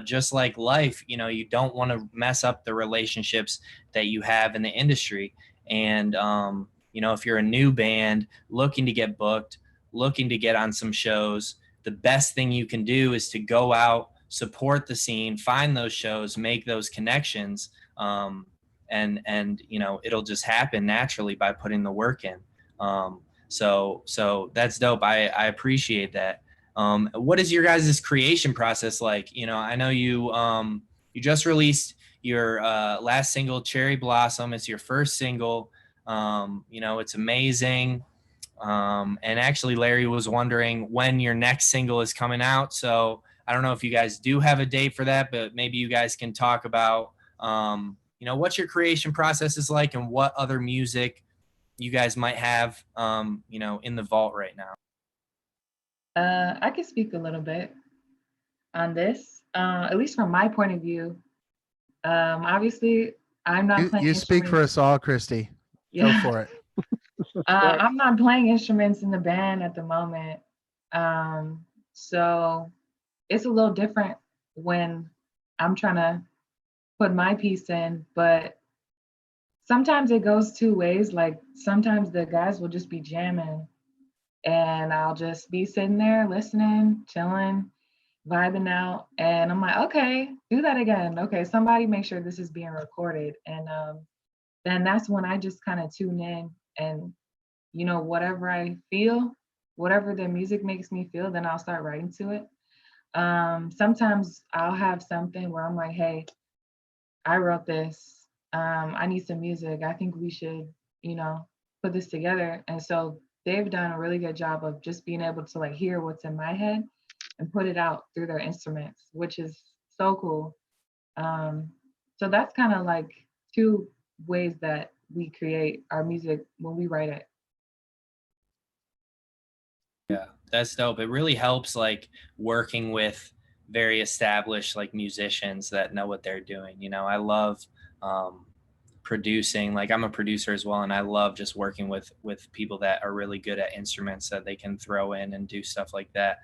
Just like life, you know, you don't want to mess up the relationships that you have in the industry. And you know, if you're a new band looking to get booked, looking to get on some shows, the best thing you can do is to go out, support the scene, find those shows, make those connections, and you know, it'll just happen naturally by putting the work in. So that's dope. I appreciate that. What is your guys' creation process like? You know, I know you just released your last single, Cherry Blossom. It's your first single. You know, it's amazing. And actually, Larry was wondering when your next single is coming out. So I don't know if you guys do have a date for that, but maybe you guys can talk about, you know, what your creation process is like and what other music you guys might have, you know, in the vault right now. I can speak a little bit on this, at least from my point of view. Obviously, I'm not playing You speak for instruments. us all, Christy. Go Yeah. for it. Right. I'm not playing instruments in the band at the moment. So it's a little different when I'm trying to put my piece in, but sometimes it goes two ways. Like sometimes the guys will just be jamming and I'll just be sitting there listening, chilling, vibing out. And I'm like, okay, do that again. Okay, somebody make sure this is being recorded. And then that's when I just kind of tune in and, whatever I feel, whatever the music makes me feel, then I'll start writing to it. Sometimes I'll have something where I'm like, hey, I wrote this. I need some music. I think we should, put this together. And so they've done a really good job of just being able to like hear what's in my head and put it out through their instruments, which is so cool. So that's kind of like two ways that we create our music when we write it. Yeah, that's dope. It really helps like working with very established like musicians that know what they're doing. I love producing. Like I'm a producer as well, and I love just working with people that are really good at instruments that they can throw in and do stuff like that.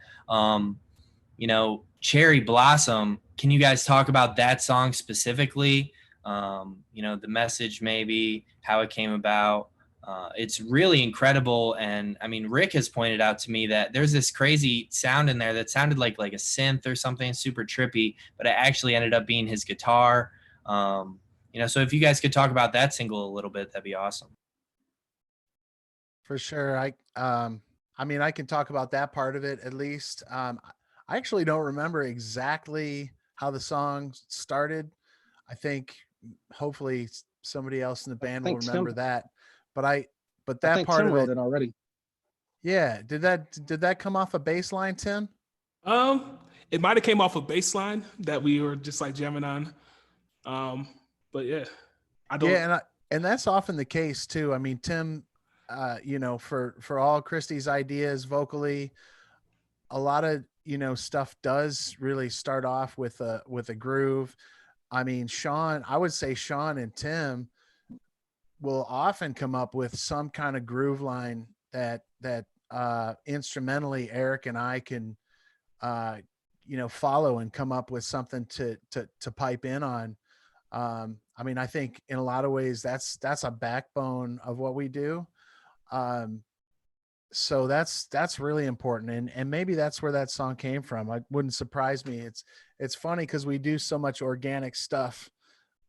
Cherry Blossom, can you guys talk about that song specifically? The message, maybe how it came about. It's really incredible. And I mean, Rick has pointed out to me that there's this crazy sound in there that sounded like a synth or something super trippy, but it actually ended up being his guitar. So if you guys could talk about that single a little bit, that'd be awesome. For sure. I mean, I can talk about that part of it at least. I actually don't remember exactly how the song started. I think hopefully somebody else in the band will think remember Tim- that. But I that think part Tim of wrote it, it already. yeah. Did that come off a bass line, Tim? It might have came off a bass line that we were just like jamming on. But yeah, I don't. Yeah, and that's often the case too. I mean, Tim, for all Christie's ideas vocally, a lot of stuff does really start off with a groove. I mean, I would say Sean and Tim will often come up with some kind of groove line that instrumentally Eric and I can follow and come up with something to pipe in on. I mean, I think in a lot of ways that's a backbone of what we do. So that's really important, and maybe that's where that song came from. It wouldn't surprise me. It's funny because we do so much organic stuff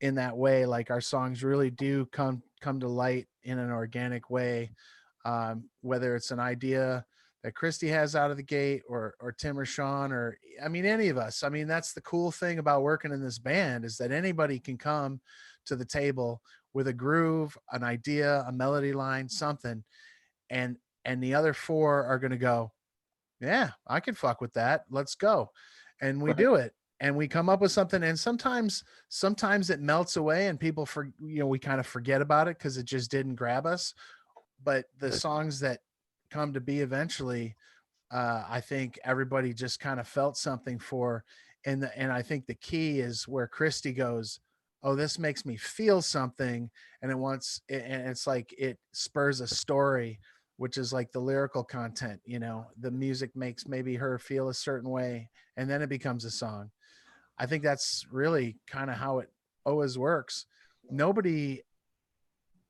in that way. Like our songs really do come to light in an organic way, whether it's an idea that Christy has out of the gate or Tim or Sean, or I mean any of us. I mean, that's the cool thing about working in this band, is that anybody can come to the table with a groove, an idea, a melody line, something, and the other four are going to go, yeah, I can fuck with that, let's go. And we Right. do it, and we come up with something, and sometimes it melts away and people we kind of forget about it because it just didn't grab us. But the songs that come to be eventually, I think everybody just kind of felt something for. And I think the key is where Christy goes, oh, this makes me feel something. And and it's like it spurs a story, which is like the lyrical content. The music makes maybe her feel a certain way, and then it becomes a song. I think that's really kind of how it always works. Nobody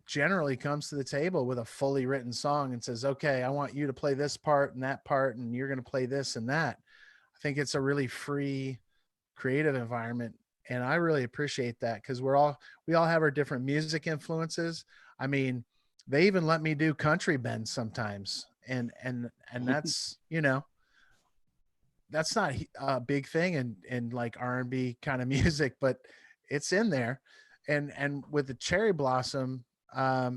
generally comes to the table with a fully written song and says, okay, I want you to play this part and that part, and you're going to play this and that. I think it's a really free, creative environment. And I really appreciate that, because we all have our different music influences. I mean, they even let me do country bends sometimes. And that's, that's not a big thing in like R&B kind of music, but it's in there. And with the Cherry Blossom, I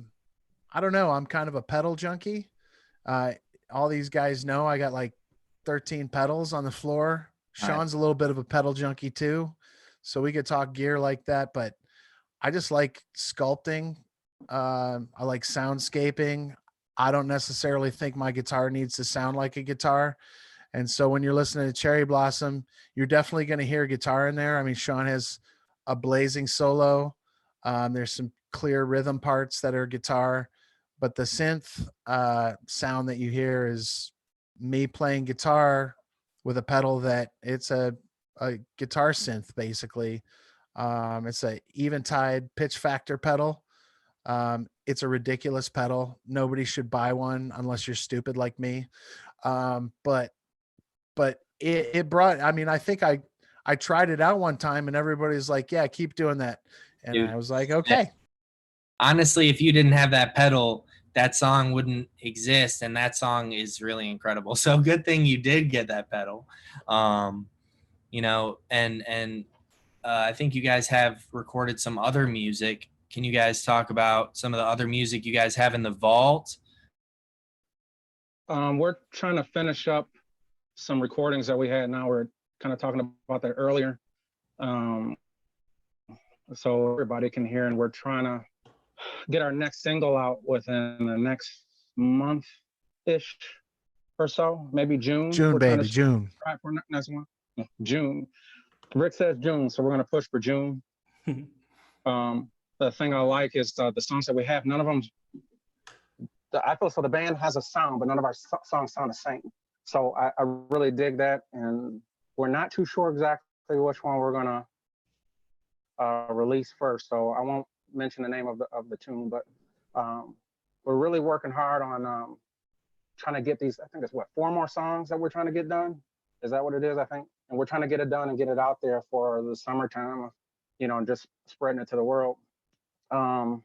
don't know, I'm kind of a pedal junkie. All these guys know I got like 13 pedals on the floor. Sean's a little bit of a pedal junkie too, so we could talk gear like that. But I just like sculpting. I like soundscaping. I don't necessarily think my guitar needs to sound like a guitar. And so when you're listening to Cherry Blossom, you're definitely going to hear guitar in there. I mean, Sean has a blazing solo. There's some clear rhythm parts that are guitar, but the synth sound that you hear is me playing guitar with a pedal that it's a guitar synth basically. It's a Eventide pitch factor pedal. It's a ridiculous pedal. Nobody should buy one unless you're stupid like me. But it brought, I mean, I think I tried it out one time and everybody's like, yeah, keep doing that. And Dude, I was like, okay. honestly, if you didn't have that pedal, that song wouldn't exist, and that song is really incredible. So good thing you did get that pedal. You know, and I think you guys have recorded some other music. Can you guys talk about some of the other music you guys have in the vault? We're trying to finish up some recordings that we had. Now we're kind of talking about that earlier. So everybody can hear, and we're trying to get our next single out within the next month-ish or so, maybe June. June, We're trying baby, to June. try for next one. June. Rick says June, so we're going to push for June. The thing I like is the songs that we have, none of them, I feel so the band has a sound, but none of our songs sound the same. So I really dig that, and we're not too sure exactly which one we're going to release first. So I won't mention the name of the tune, but we're really working hard on trying to get these. I think it's 4 more songs that we're trying to get done. Is that what it is? I think, and we're trying to get it done and get it out there for the summertime, you know, and just spreading it to the world. I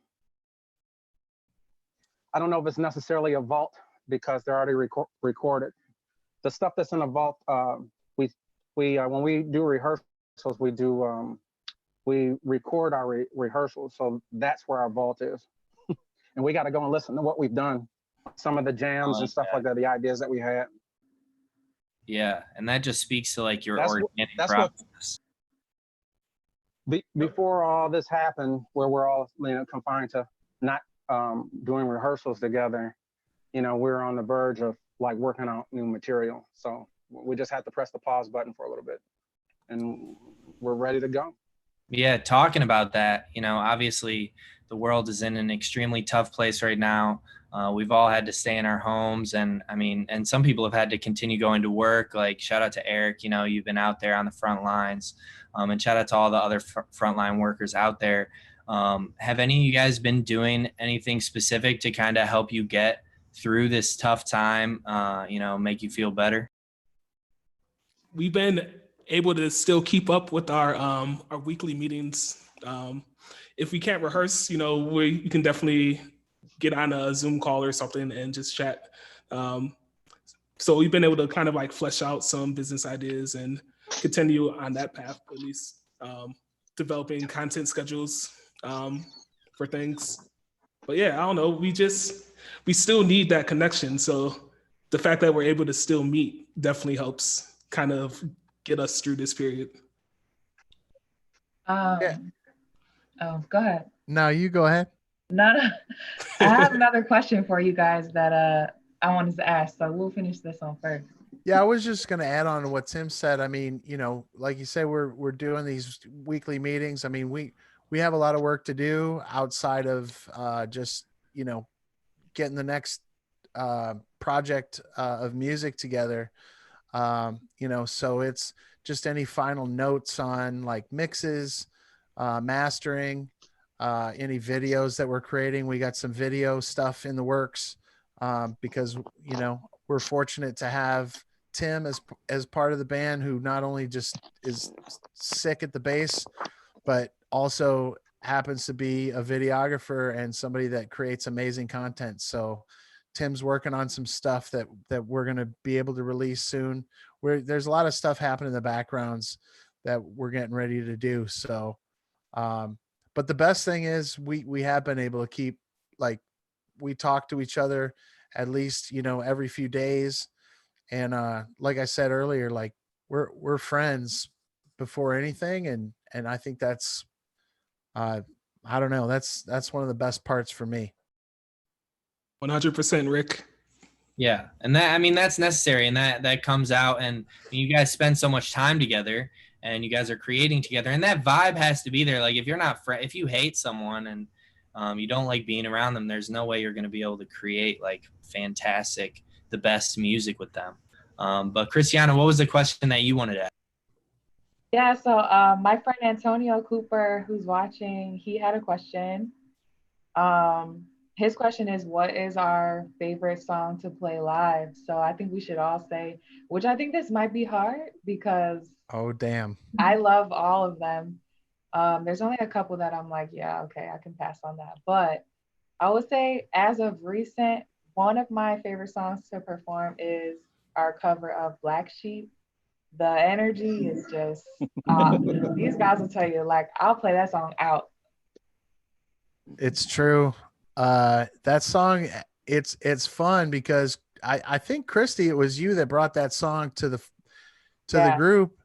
don't know if it's necessarily a vault because they're already recorded. The stuff that's in the vault, we when we do rehearsals, we record our rehearsals, so that's where our vault is. And we got to go and listen to what we've done, some of the jams and stuff like that, the ideas that we had. Yeah, and that just speaks to like your That's organic what process. Before all this happened, where we're all, you know, confined to not doing rehearsals together, you know, we're on the verge of like working out new material. So we just had to press the pause button for a little bit, and we're ready to go. Yeah, talking about that, you know, obviously the world is in an extremely tough place right now. We've all had to stay in our homes, and I mean, and some people have had to continue going to work. Like, shout out to Eric, you know, you've been out there on the front lines, and shout out to all the other frontline workers out there. Have any of you guys been doing anything specific to kind of help you get through this tough time, you know, make you feel better? We've been able to still keep up with our weekly meetings. If we can't rehearse, you know, we can definitely get on a Zoom call or something and just chat. So we've been able to kind of like flesh out some business ideas and continue on that path, at least developing content schedules for things. But yeah, I don't know. We still need that connection. So the fact that we're able to still meet definitely helps kind of get us through this period. Yeah. Oh, go ahead. No, you go ahead. I have another question for you guys that I wanted to ask. So we'll finish this one first. Yeah, I was just going to add on to what Tim said. I mean, you know, like you said, we're doing these weekly meetings. I mean, we have a lot of work to do outside of just, you know, getting the next project of music together. You know, so it's just any final notes on like mixes, mastering, any videos that we're creating. We got some video stuff in the works because, you know, we're fortunate to have Tim as part of the band, who not only just is sick at the bass, but also happens to be a videographer and somebody that creates amazing content. So Tim's working on some stuff that we're going to be able to release soon. There's a lot of stuff happening in the backgrounds that we're getting ready to do. So, but the best thing is we have been able to keep, like, we talk to each other at least, you know, every few days. And like I said earlier, like we're friends before anything. And I think that's, I don't know, that's one of the best parts for me. 100%, Rick. Yeah, and that, I mean, that's necessary, and that comes out, and you guys spend so much time together, and you guys are creating together, and that vibe has to be there. Like if you're not if you hate someone and you don't like being around them, there's no way you're going to be able to create like fantastic, the best music with them. But Christiana, what was the question that you wanted to ask? Yeah, so my friend Antonio Cooper, who's watching, he had a question. His question is, what is our favorite song to play live? So I think we should all say, which I think this might be hard because Oh, damn. I love all of them. There's only a couple that I'm like, yeah, okay, I can pass on that. But I would say, as of recent, one of my favorite songs to perform is our cover of Black Sheep. The energy is just, these guys will tell you, like, I'll play that song out. It's true. That song, it's fun because I think Christy, it was you that brought that song to the Yeah. group.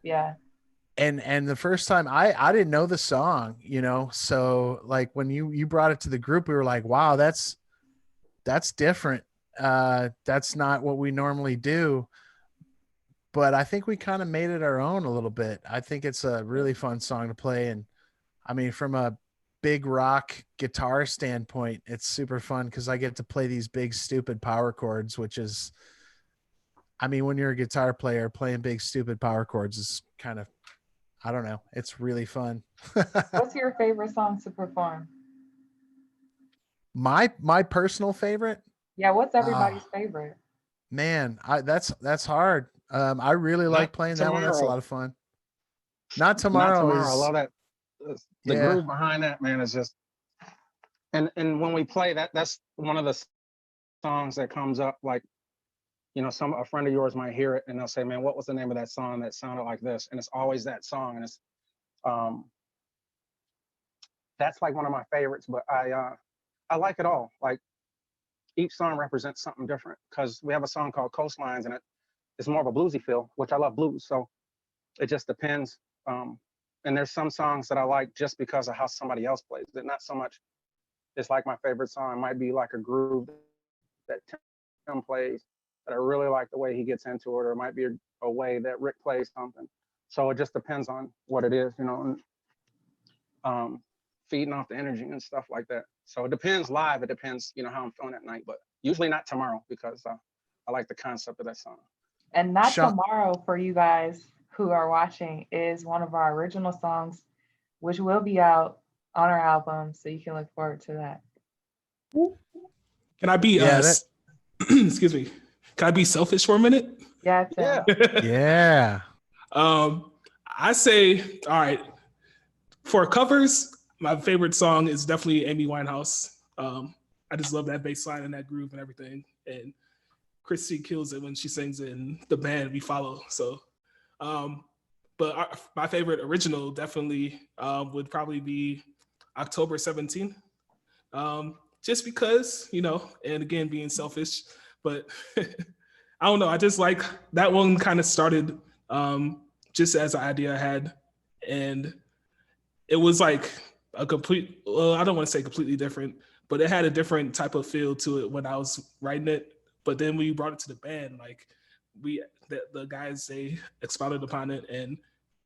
Yeah. And the first time I didn't know the song, you know, so like when you brought it to the group, we were like, wow, that's different. That's not what we normally do. But I think we kind of made it our own a little bit. I think it's a really fun song to play. And I mean, from a big rock guitar standpoint, it's super fun because I get to play these big, stupid power chords, which is, I mean, when you're a guitar player, playing big, stupid power chords is kind of, I don't know. It's really fun. What's your favorite song to perform? My personal favorite? Yeah, what's everybody's favorite? Man, that's hard. I really like playing that one. That's a Tomorrow. lot of fun. Not tomorrow. Not Tomorrow. I Is, love that. The Yeah. groove behind that, man, is just. And when we play that, that's one of the songs that comes up. Like, you know, a friend of yours might hear it and they'll say, "Man, what was the name of that song that sounded like this?" And it's always that song, and it's that's like one of my favorites. But I like it all. Like each song represents something different because we have a song called Coastlines, and it's more of a bluesy feel, which I love blues. So it just depends. And there's some songs that I like just because of how somebody else plays it. Not so much it's like my favorite song. It might be like a groove that Tim plays that I really like the way he gets into it, or it might be a way that Rick plays something. So it just depends on what it is, you know, and feeding off the energy and stuff like that. So it depends live. It depends, you know, how I'm feeling at night, but usually not tomorrow because I like the concept of that song. And Not Tomorrow, for you guys who are watching, is one of our original songs, which will be out on our album. So you can look forward to that. Can I be, excuse me, can I be selfish for a minute? Yeah. Yeah. I say, all right, for covers, my favorite song is definitely Amy Winehouse. I just love that bass line and that groove and everything. And Christy kills it when she sings it, and the band we follow. So, but my favorite original definitely would probably be October 17th. Just because, you know, and again, being selfish, but I don't know. I just like that one kind of started just as an idea I had. And it was like a complete, well, I don't want to say completely different, but it had a different type of feel to it when I was writing it. But then when you brought it to the band, like the guys, they expounded upon it, and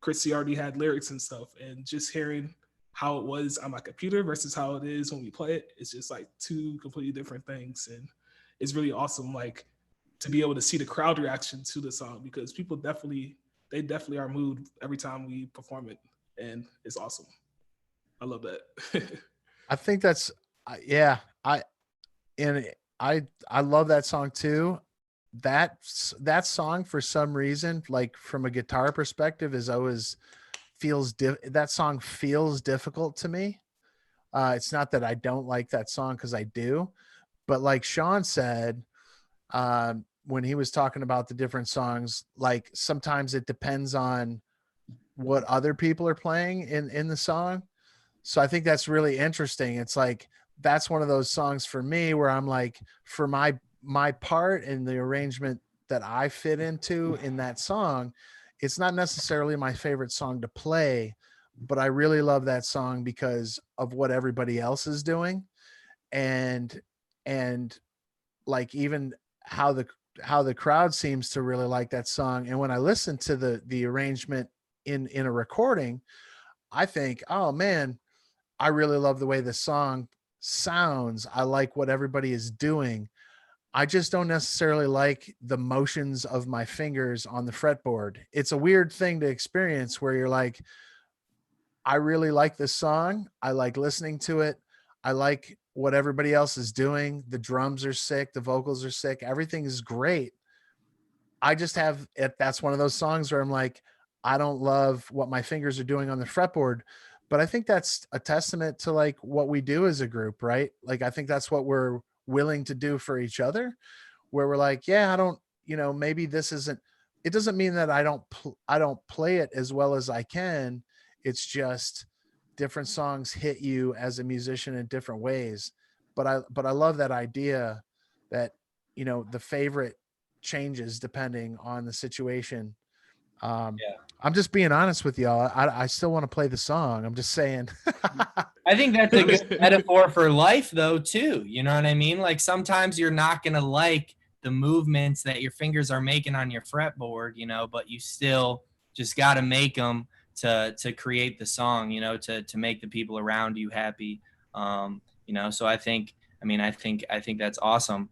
Chrissy already had lyrics and stuff, and just hearing how it was on my computer versus how it is when we play it, it's just like two completely different things. And it's really awesome, like, to be able to see the crowd reaction to the song, because people definitely are moved every time we perform it, and it's awesome. I love that. I think that's yeah. I love that song too. That song, for some reason, like from a guitar perspective, is always that song feels difficult to me. It's not that I don't like that song, because I do, but like Sean said, when he was talking about the different songs, like sometimes it depends on what other people are playing in the song. So I think that's really interesting. It's like, that's one of those songs for me where I'm like, for my part in the arrangement that I fit into in that song, it's not necessarily my favorite song to play, but I really love that song because of what everybody else is doing. And like, even how the crowd seems to really like that song. And when I listen to the arrangement in a recording, I think, oh man, I really love the way the song sounds. I like what everybody is doing. I just don't necessarily like the motions of my fingers on the fretboard. It's a weird thing to experience where you're like, I really like this song. I like listening to it. I like what everybody else is doing. The drums are sick. The vocals are sick. Everything is great. I just have it. That's one of those songs where I'm like, I don't love what my fingers are doing on the fretboard, but I think that's a testament to like what we do as a group, right? Like, I think that's what we're willing to do for each other, where we're like, yeah, I don't, maybe this isn't, it doesn't mean that I don't play it as well as I can. It's just different songs hit you as a musician in different ways. But I love that idea that, the favorite changes depending on the situation. Yeah. I'm just being honest with y'all. I still want to play the song. I'm just saying. I think that's a good metaphor for life, though, too. You know what I mean? Like sometimes you're not going to like the movements that your fingers are making on your fretboard, but you still just got to make them to create the song, to make the people around you happy. So I think that's awesome.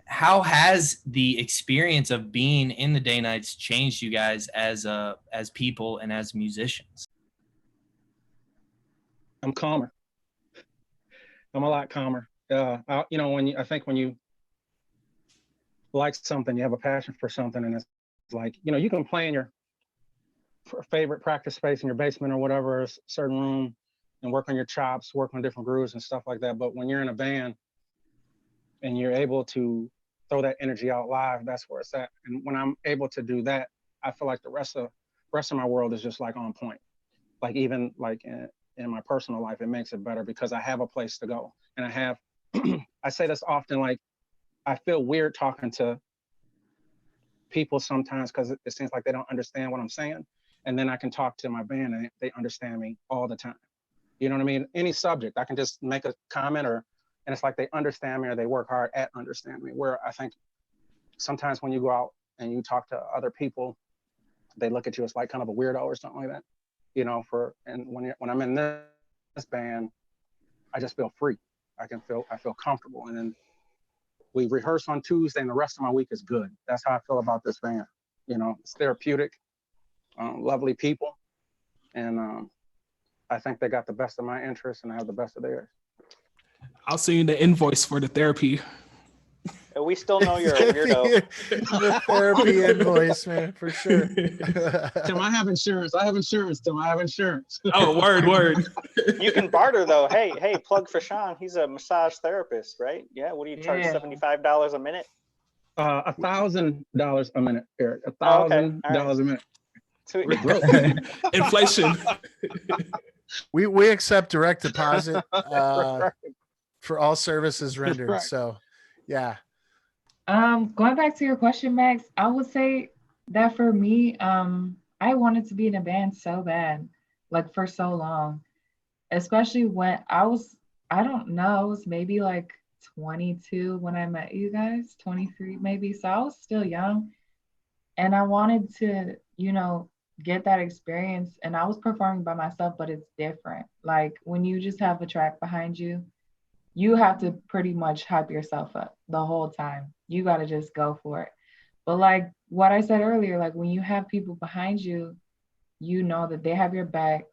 How has the experience of being in the DayNites changed you guys as people and as musicians? I'm calmer. I'm a lot calmer. When you like something, you have a passion for something, and it's like, you can play in your favorite practice space in your basement or whatever, a certain room, and work on your chops, work on different grooves and stuff like that. But when you're in a band and you're able to throw that energy out live, that's where it's at. And when I'm able to do that, I feel like the rest of my world is just like on point. Like even like in my personal life, it makes it better because I have a place to go. And I have, I say this often, like I feel weird talking to people sometimes because it seems like they don't understand what I'm saying. And then I can talk to my band and they understand me all the time. You know what I mean? Any subject, I can just make a comment and it's like they understand me or they work hard at understanding me. Where I think sometimes when you go out and you talk to other people, they look at you as like kind of a weirdo or something like that. And when I'm in this band, I just feel free. I feel comfortable. And then we rehearse on Tuesday and the rest of my week is good. That's how I feel about this band. It's therapeutic, lovely people. And I think they got the best of my interests and I have the best of theirs. I'll send you the invoice for the therapy. We still know you're a weirdo. The therapy invoice, man, for sure. Tim, I have insurance. Tim, I have insurance. Oh, word. You can barter though. Hey, plug for Sean. He's a massage therapist, right? Yeah. What do you charge? Yeah. $75 a minute? $1,000 a minute, Eric. $1,000 a minute. Sweet. Inflation. We accept direct deposit for all services rendered. Right. So, yeah. Going back to your question, Max, I would say that for me, I wanted to be in a band so bad, like for so long, especially when I was maybe like 22 when I met you guys, 23 maybe. So I was still young and I wanted to, get that experience. And I was performing by myself, but it's different. Like when you just have a track behind you, you have to pretty much hype yourself up the whole time. You got to just go for it. But like what I said earlier, like when you have people behind you, you know that they have your back.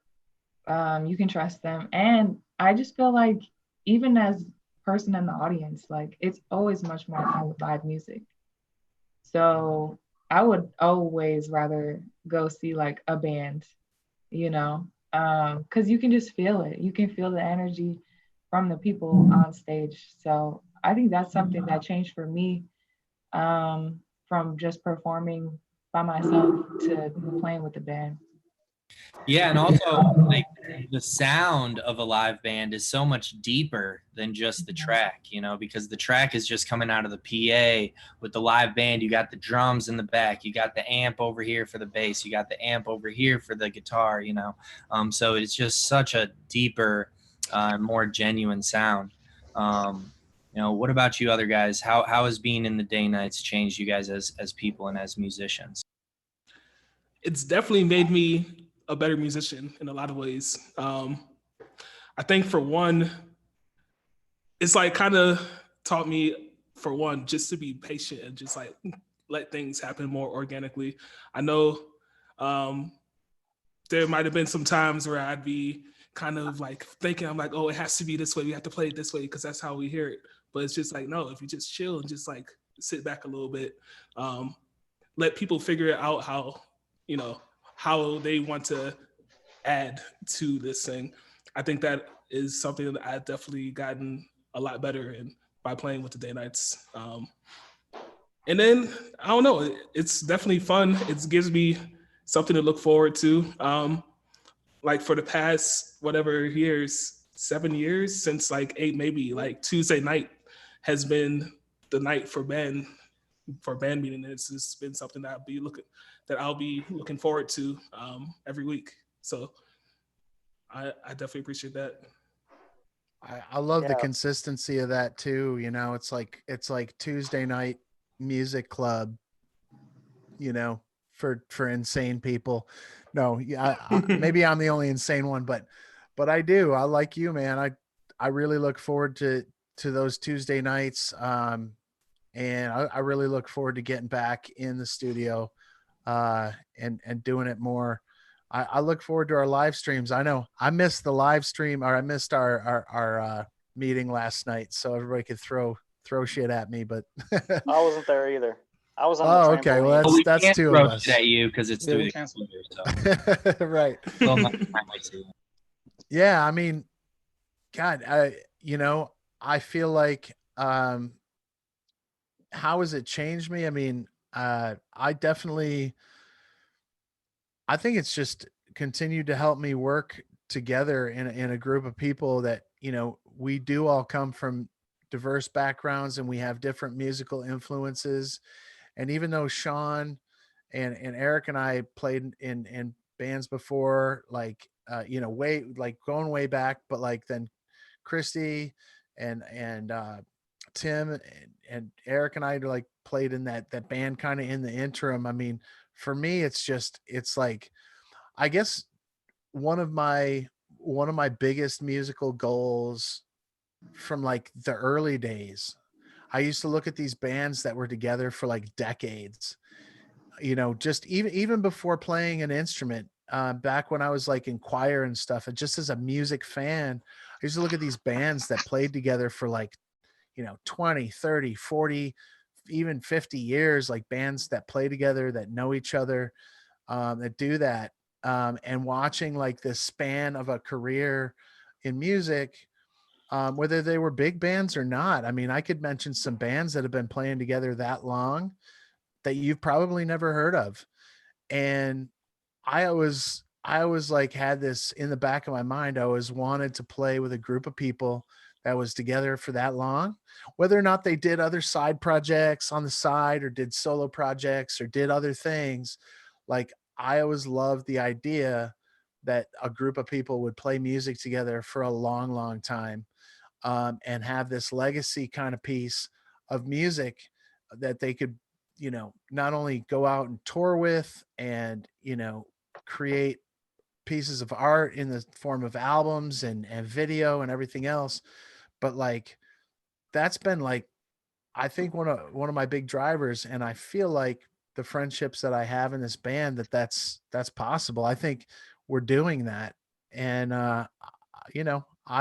You can trust them. And I just feel like even as person in the audience, like it's always much more fun with live music. So I would always rather go see like a band, because you can just feel it. You can feel the energy from the people on stage. So I think that's something that changed for me, from just performing by myself to playing with the band. Yeah, and also like the sound of a live band is so much deeper than just the track, because the track is just coming out of the PA. With the live band, you got the drums in the back, you got the amp over here for the bass, you got the amp over here for the guitar, so it's just such a deeper, more genuine sound. What about you other guys? How has being in the DayNites changed you guys as people and as musicians? It's definitely made me a better musician in a lot of ways. I think for one, it's like kind of taught me, for one, just to be patient and just like let things happen more organically. I know there might have been some times where I'd be kind of like thinking, I'm like, oh, it has to be this way. We have to play it this way because that's how we hear it. But it's just like, no, if you just chill and just like sit back a little bit, let people figure out how they want to add to this thing. I think that is something that I've definitely gotten a lot better in by playing with the DayNites. And then I don't know, it's definitely fun. It gives me something to look forward to. Like for the past whatever years, 7 years since like 8, maybe like Tuesday night has been the night for band meeting. And it's just been something that I'll be looking forward to every week. So I definitely appreciate that. I love the Yeah. consistency of that too. It's like Tuesday night music club, for insane people. No, yeah, maybe I'm the only insane one, but I do. I like you, man. I really look forward to those Tuesday nights. And I really look forward to getting back in the studio and doing it more. I look forward to our live streams. I know I missed the live stream, or I missed our meeting last night, so everybody could throw shit at me, but I wasn't there either. I was on the oh, trampoline. okay. Well, We that's can't two throw of us. shit at you because it's Yeah, through we the canceled. computer. So Right. well, not my too. Yeah, I mean, God, I feel like how has it changed me? I mean, I think it's just continued to help me work together in a group of people that, we do all come from diverse backgrounds and we have different musical influences. And even though Sean and Eric and I played in bands before, like, way, like going way back, but like then Christy and Tim and Eric and I like played in that band kind of in the interim. I mean, for me, it's like, I guess one of my biggest musical goals from like the early days, I used to look at these bands that were together for like decades, just even before playing an instrument, back when I was like in choir and stuff, and just as a music fan, I used to look at these bands that played together for like, 20, 30, 40, even 50 years, like bands that play together, that know each other, that do that. And watching like this span of a career in music, whether they were big bands or not. I mean, I could mention some bands that have been playing together that long that you've probably never heard of. And I always like had this in the back of my mind. I always wanted to play with a group of people that was together for that long, whether or not they did other side projects on the side or did solo projects or did other things. Like, I always loved the idea that a group of people would play music together for a long, long time, and have this legacy kind of piece of music that they could, not only go out and tour with and, create pieces of art in the form of albums and video and everything else, but like, that's been like, I think one of my big drivers. And I feel like the friendships that I have in this band, that's possible. I think we're doing that. And I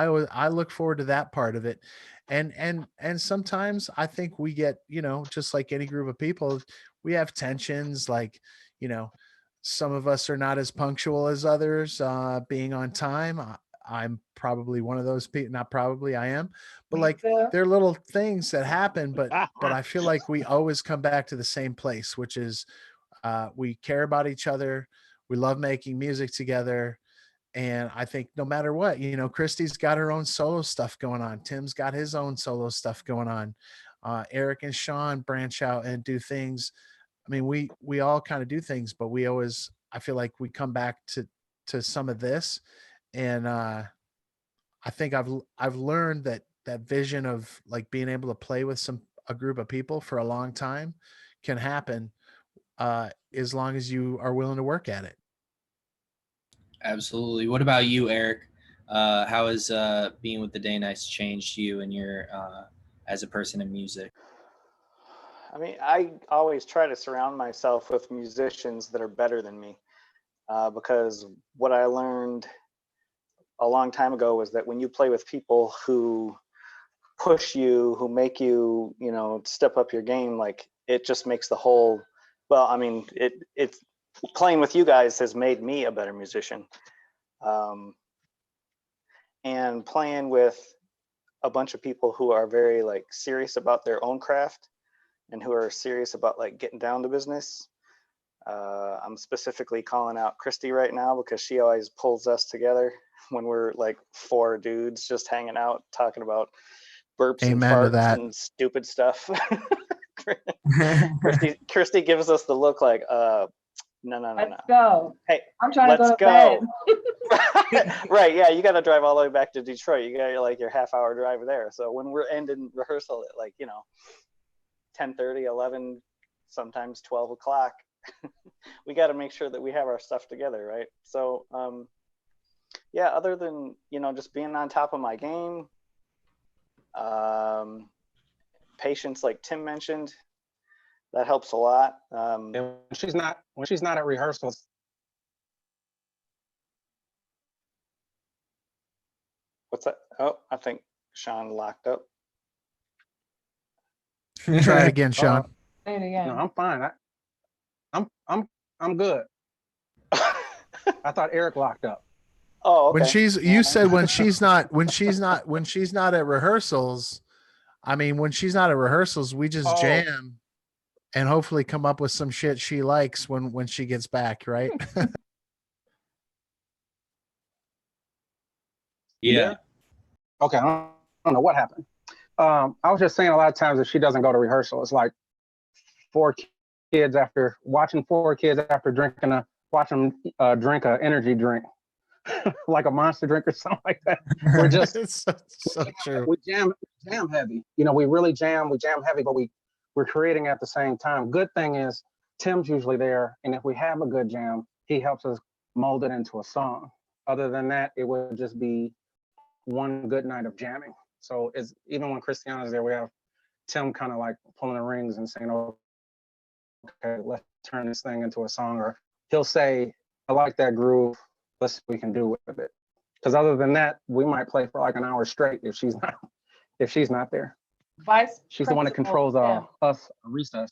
look forward to that part of it. And sometimes I think we get, just like any group of people, we have tensions, like, you know some of us are not as punctual as others, being on time. I'm probably one of those people. Not probably, I am. But Me like, too. there are little things that happen, but I feel like we always come back to the same place, which is, we care about each other. We love making music together. And I think no matter what, Christy's got her own solo stuff going on. Tim's got his own solo stuff going on. Eric and Sean branch out and do things. I mean, we all kind of do things, but I feel like we come back to some of this. And I think I've learned that that vision of like being able to play with a group of people for a long time can happen as long as you are willing to work at it. Absolutely. What about you, Eric? How has being with the DayNites changed you and your as a person in music? I mean, I always try to surround myself with musicians that are better than me, because what I learned a long time ago was that when you play with people who push you, who make you, you know, step up your game, like it just makes the whole, well, I mean, it's playing with you guys has made me a better musician. And playing with a bunch of people who are very like serious about their own craft and who are serious about like getting down to business. I'm specifically calling out Christy right now because she always pulls us together when we're like 4 dudes just hanging out talking about burps Amen and to farts that. and stupid stuff. Christy gives us the look like, no. Let's go. Hey, I'm trying to let's go to bed. Right, yeah, you got to drive all the way back to Detroit. You got like your half-hour drive there. So when we're ending rehearsal at like, you know, 10:30, 11, sometimes 12 o'clock, we got to make sure that we have our stuff together, right? So yeah, other than, you know, just being on top of my game, patience, like Tim mentioned, that helps a lot. And when she's not at rehearsals, What's that? Oh, I think Sean locked up. Try it again, Sean. Say it again. no, I'm fine. I'm good. I thought Eric locked up. Oh, okay. You said when she's not at rehearsals. I mean, when she's not at rehearsals, we just Oh. jam and hopefully come up with some shit she likes when she gets back, right? Yeah. Okay, I don't know what happened. I was just saying a lot of times if she doesn't go to rehearsal, it's like 4 kids after watching 4 kids after watching them drink an energy drink, like a Monster drink or something like that. We're just It's so true. we jam heavy. You know, we really jam heavy, but we're creating at the same time. Good thing is Tim's usually there, and if we have a good jam, he helps us mold it into a song. Other than that, it would just be one good night of jamming. So it's even when Christiana's there, we have Tim kind of like pulling the rings and saying, okay, let's turn this thing into a song. Or he'll say, I like that groove, let's see what we can do with it. Because other than that, we might play for like an hour straight if she's not there. Vice She's the one that Principal controls Tim. us recess.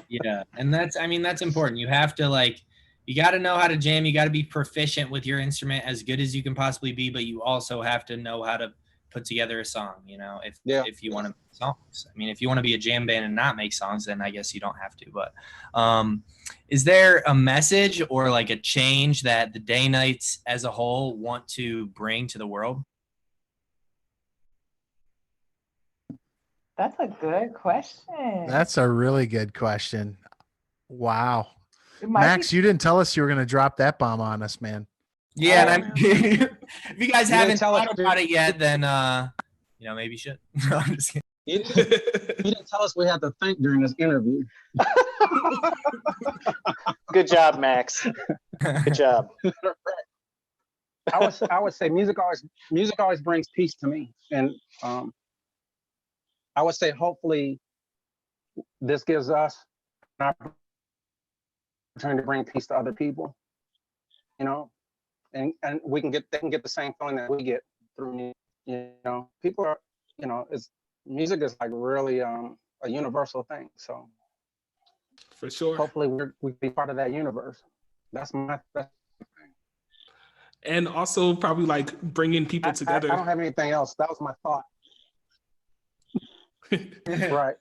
Yeah. And that's important. You have to you got to know how to jam. You got to be proficient with your instrument as good as you can possibly be, but you also have to know how to put together a song, you know, if you want to make songs. I mean, if you want to be a jam band and not make songs, then I guess you don't have to. But is there a message or like a change that the DayNites as a whole want to bring to the world? That's a good question. That's a really good question. Wow. It might Max, be- you didn't tell us you were going to drop that bomb on us, man. Yeah, and if you guys You haven't didn't tell us, thought about it yet, then you know, maybe you should. No, I'm just kidding. You didn't tell us we had to think during this interview. Good job, Max. Good job. I would say music always brings peace to me, and I would say hopefully this gives us an opportunity to bring peace to other people, you know, and they can get the same feeling that we get through music. You know, people are, you know, music is like really a universal thing. So For sure. hopefully we be part of that universe. That's And also probably like bringing people together. I don't have anything else. That was my thought. Right.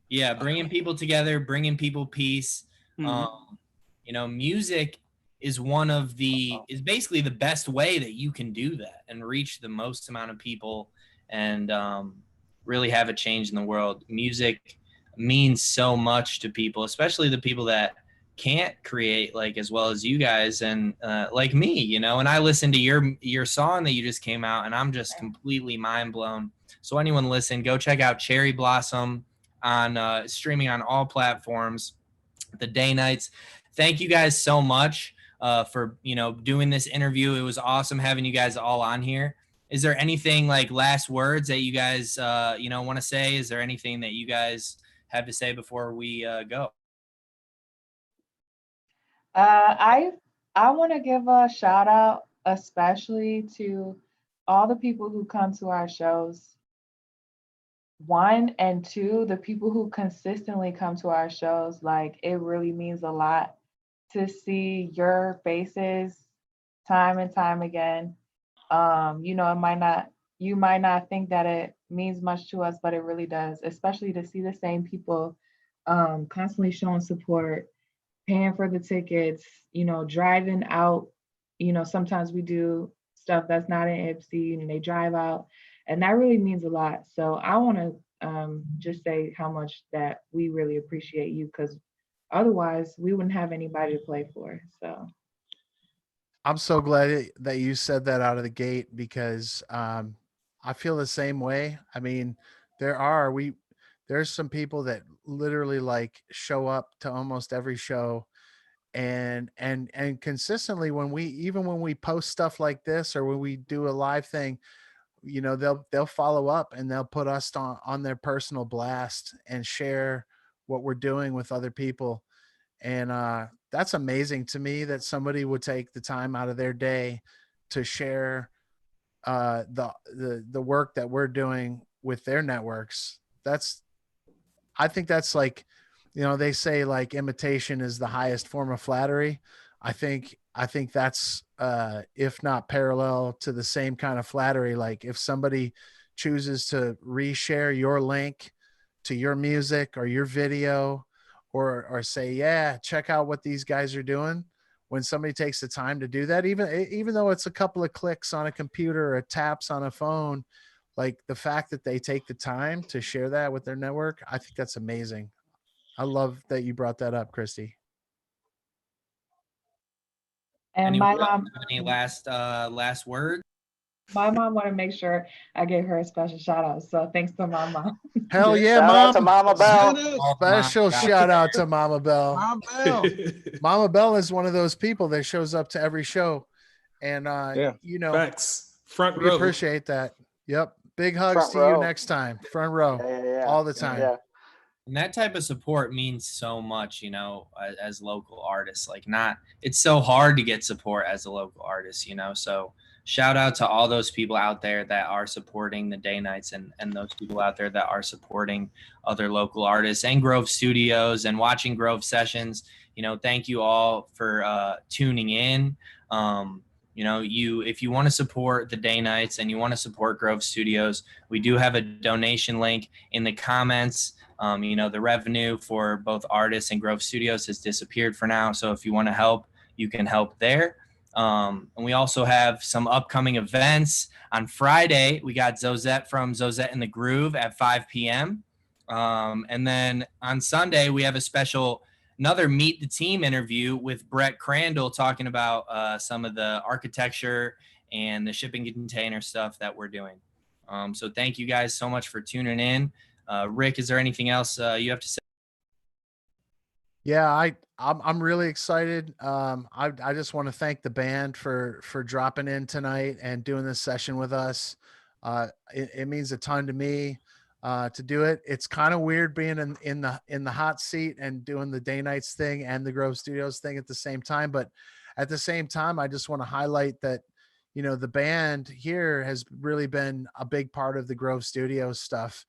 Yeah, bringing people together, bringing people peace. Mhm. You know, music is is basically the best way that you can do that and reach the most amount of people and really have a change in the world. Music means so much to people, especially the people that can't create like as well as you guys, and like me, you know. And I listened to your song that you just came out, and I'm just completely mind blown. So anyone listen, go check out Cherry Blossom on streaming on all platforms. The DayNites. Thank you guys so much for doing this interview. It was awesome having you guys all on here. Is there anything like last words that you guys want to say? Is there anything that you guys have to say before we go? I want to give a shout out, especially to all the people who come to our shows. One, and two, the people who consistently come to our shows. Like, it really means a lot to see your faces time and time again. You might not think that it means much to us, but it really does, especially to see the same people constantly showing support, paying for the tickets, driving out. Sometimes we do stuff that's not in Ipsy and they drive out, and that really means a lot. So I want to just say how much that we really appreciate you, because otherwise we wouldn't have anybody to play for. So I'm so glad that you said that out of the gate, because I feel the same way. I mean, there's some people that literally like show up to almost every show, and consistently when we post stuff like this, or when we do a live thing, they'll follow up and they'll put us on their personal blast and share what we're doing with other people. And that's amazing to me, that somebody would take the time out of their day to share the work that we're doing with their networks. I think that's like, they say like imitation is the highest form of flattery. I think that's if not parallel to the same kind of flattery. Like, if somebody chooses to reshare your link to your music or your video, or say, yeah, check out what these guys are doing. When somebody takes the time to do that, even though it's a couple of clicks on a computer or taps on a phone, like the fact that they take the time to share that with their network, I think that's amazing. I love that you brought that up, Christy. and Anyone have any last words? my mom want to make sure I gave her a special shout out. So thanks to my mom. Hell yeah, Shout out to mom. Mama Bell. Special shout out to Mama Bell. Mom Bell. Mama Bell is one of those people that shows up to every show. And, Facts. Front we row. appreciate that. Yep. Big hugs Front to row. you next time. Front row. Yeah. All the time. Yeah. And that type of support means so much, as local artists. Like, it's so hard to get support as a local artist, so shout out to all those people out there that are supporting the DayNites, and those people out there that are supporting other local artists and Grove Studios and watching Grove sessions. Thank you all for tuning in. If you want to support the DayNites and you want to support Grove Studios, we do have a donation link in the comments. The revenue for both artists and Grove Studios has disappeared for now. So if you want to help, you can help there. And we also have some upcoming events. On Friday, we got Zozette from Zozette in the Groove at 5 p.m. And then on Sunday, we have another Meet the Team interview with Brett Crandall, talking about some of the architecture and the shipping container stuff that we're doing. So thank you guys so much for tuning in. Rick, is there anything else you have to say? Yeah, I'm really excited. I just want to thank the band for dropping in tonight and doing this session with us. It means a ton to me to do it. It's kind of weird being in the hot seat and doing the DayNites thing and the Grove Studios thing at the same time. But at the same time, I just want to highlight that, the band here has really been a big part of the Grove Studios stuff.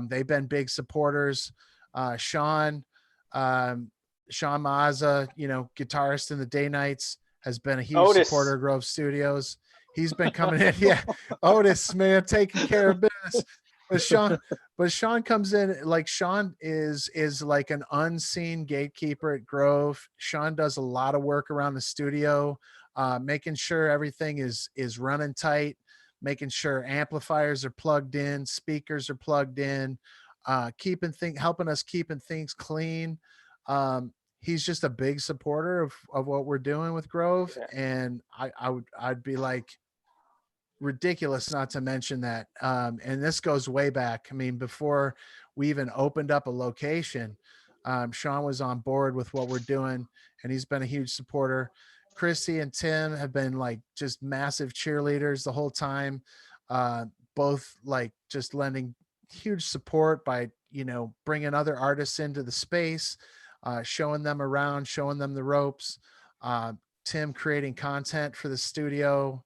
They've been big supporters. Sean Maaza, guitarist in the DayNites, has been a huge Otis. supporter of Grove Studios. He's been coming in. Yeah. Otis, man, taking care of business. But Sean comes in, like, Sean is like an unseen gatekeeper at Grove. Sean does a lot of work around the studio, making sure everything is running tight, making sure amplifiers are plugged in, speakers are plugged in, helping us keeping things clean. he's just a big supporter of what we're doing with Grove. Yeah. And I'd be like ridiculous not to mention that. And this goes way back. I mean, before we even opened up a location, Sean was on board with what we're doing, and he's been a huge supporter. Christy and Tim have been like just massive cheerleaders the whole time. Both like just lending huge support by, you know, bringing other artists into the space, showing them around, showing them the ropes. Tim creating content for the studio.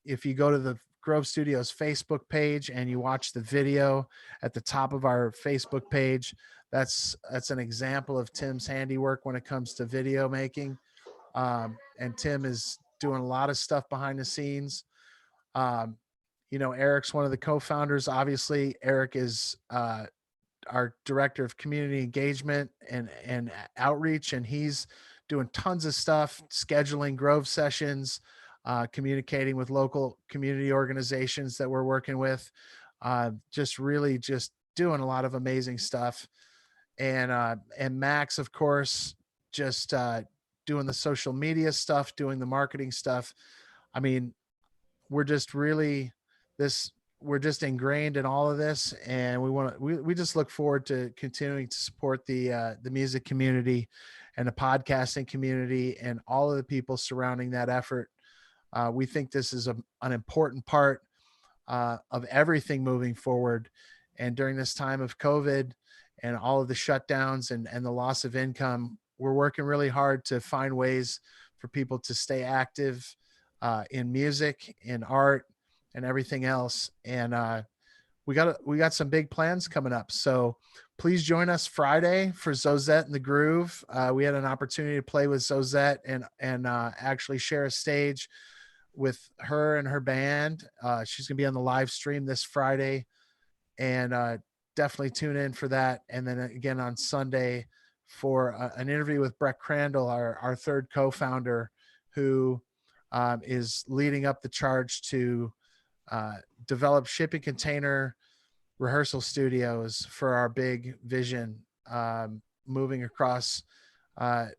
If you go to the Grove Studios Facebook page and you watch the video at the top of our Facebook page, that's an example of Tim's handiwork when it comes to video making. And Tim is doing a lot of stuff behind the scenes. You know, Eric's one of the co-founders. Obviously, Eric is our director of community engagement and outreach, and he's doing tons of stuff, scheduling Grove sessions, communicating with local community organizations that we're working with, just really just doing a lot of amazing stuff. And Max, of course, just doing the social media stuff, doing the marketing stuff. I mean, we're just really we're just ingrained in all of this, and we just look forward to continuing to support the music community and the podcasting community and all of the people surrounding that effort. We think this is an important part of everything moving forward. And during this time of COVID and all of the shutdowns and the loss of income, we're working really hard to find ways for people to stay active in music, in art, and everything else. And we got some big plans coming up. So please join us Friday for Zozette and the Groove. We had an opportunity to play with Zozette and actually share a stage with her and her band. She's gonna be on the live stream this Friday, and definitely tune in for that. And then again on Sunday for an interview with Brett Crandall, our third co-founder, who is leading up the charge to develop shipping container rehearsal studios for our big vision, moving across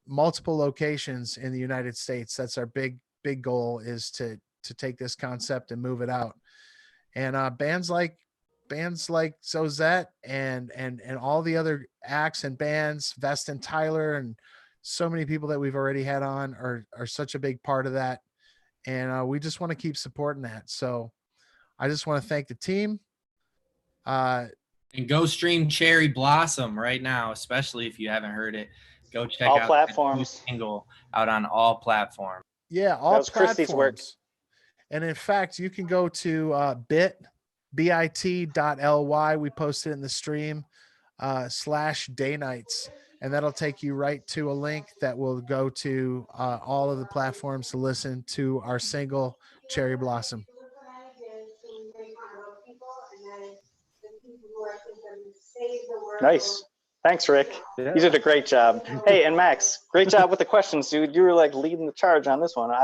multiple locations in the United States. That's our big goal, is to take this concept and move it out. And bands like Zozette and all the other acts and bands, Vest and Tyler, and so many people that we've already had on are such a big part of that. And we just want to keep supporting that. So I just want to thank the team. And go stream Cherry Blossom right now, especially if you haven't heard it. Go check All out platforms. that new single out on all platforms. Yeah, all That was Christy's work. platforms. And in fact, you can go to bit.ly. We posted in the stream /DayNites, and that'll take you right to a link that will go to all of the platforms to listen to our single Cherry Blossom. Nice. Thanks, Rick. Yeah. You did a great job. Hey, and Max, great job with the questions, dude. You were like leading the charge on this one. I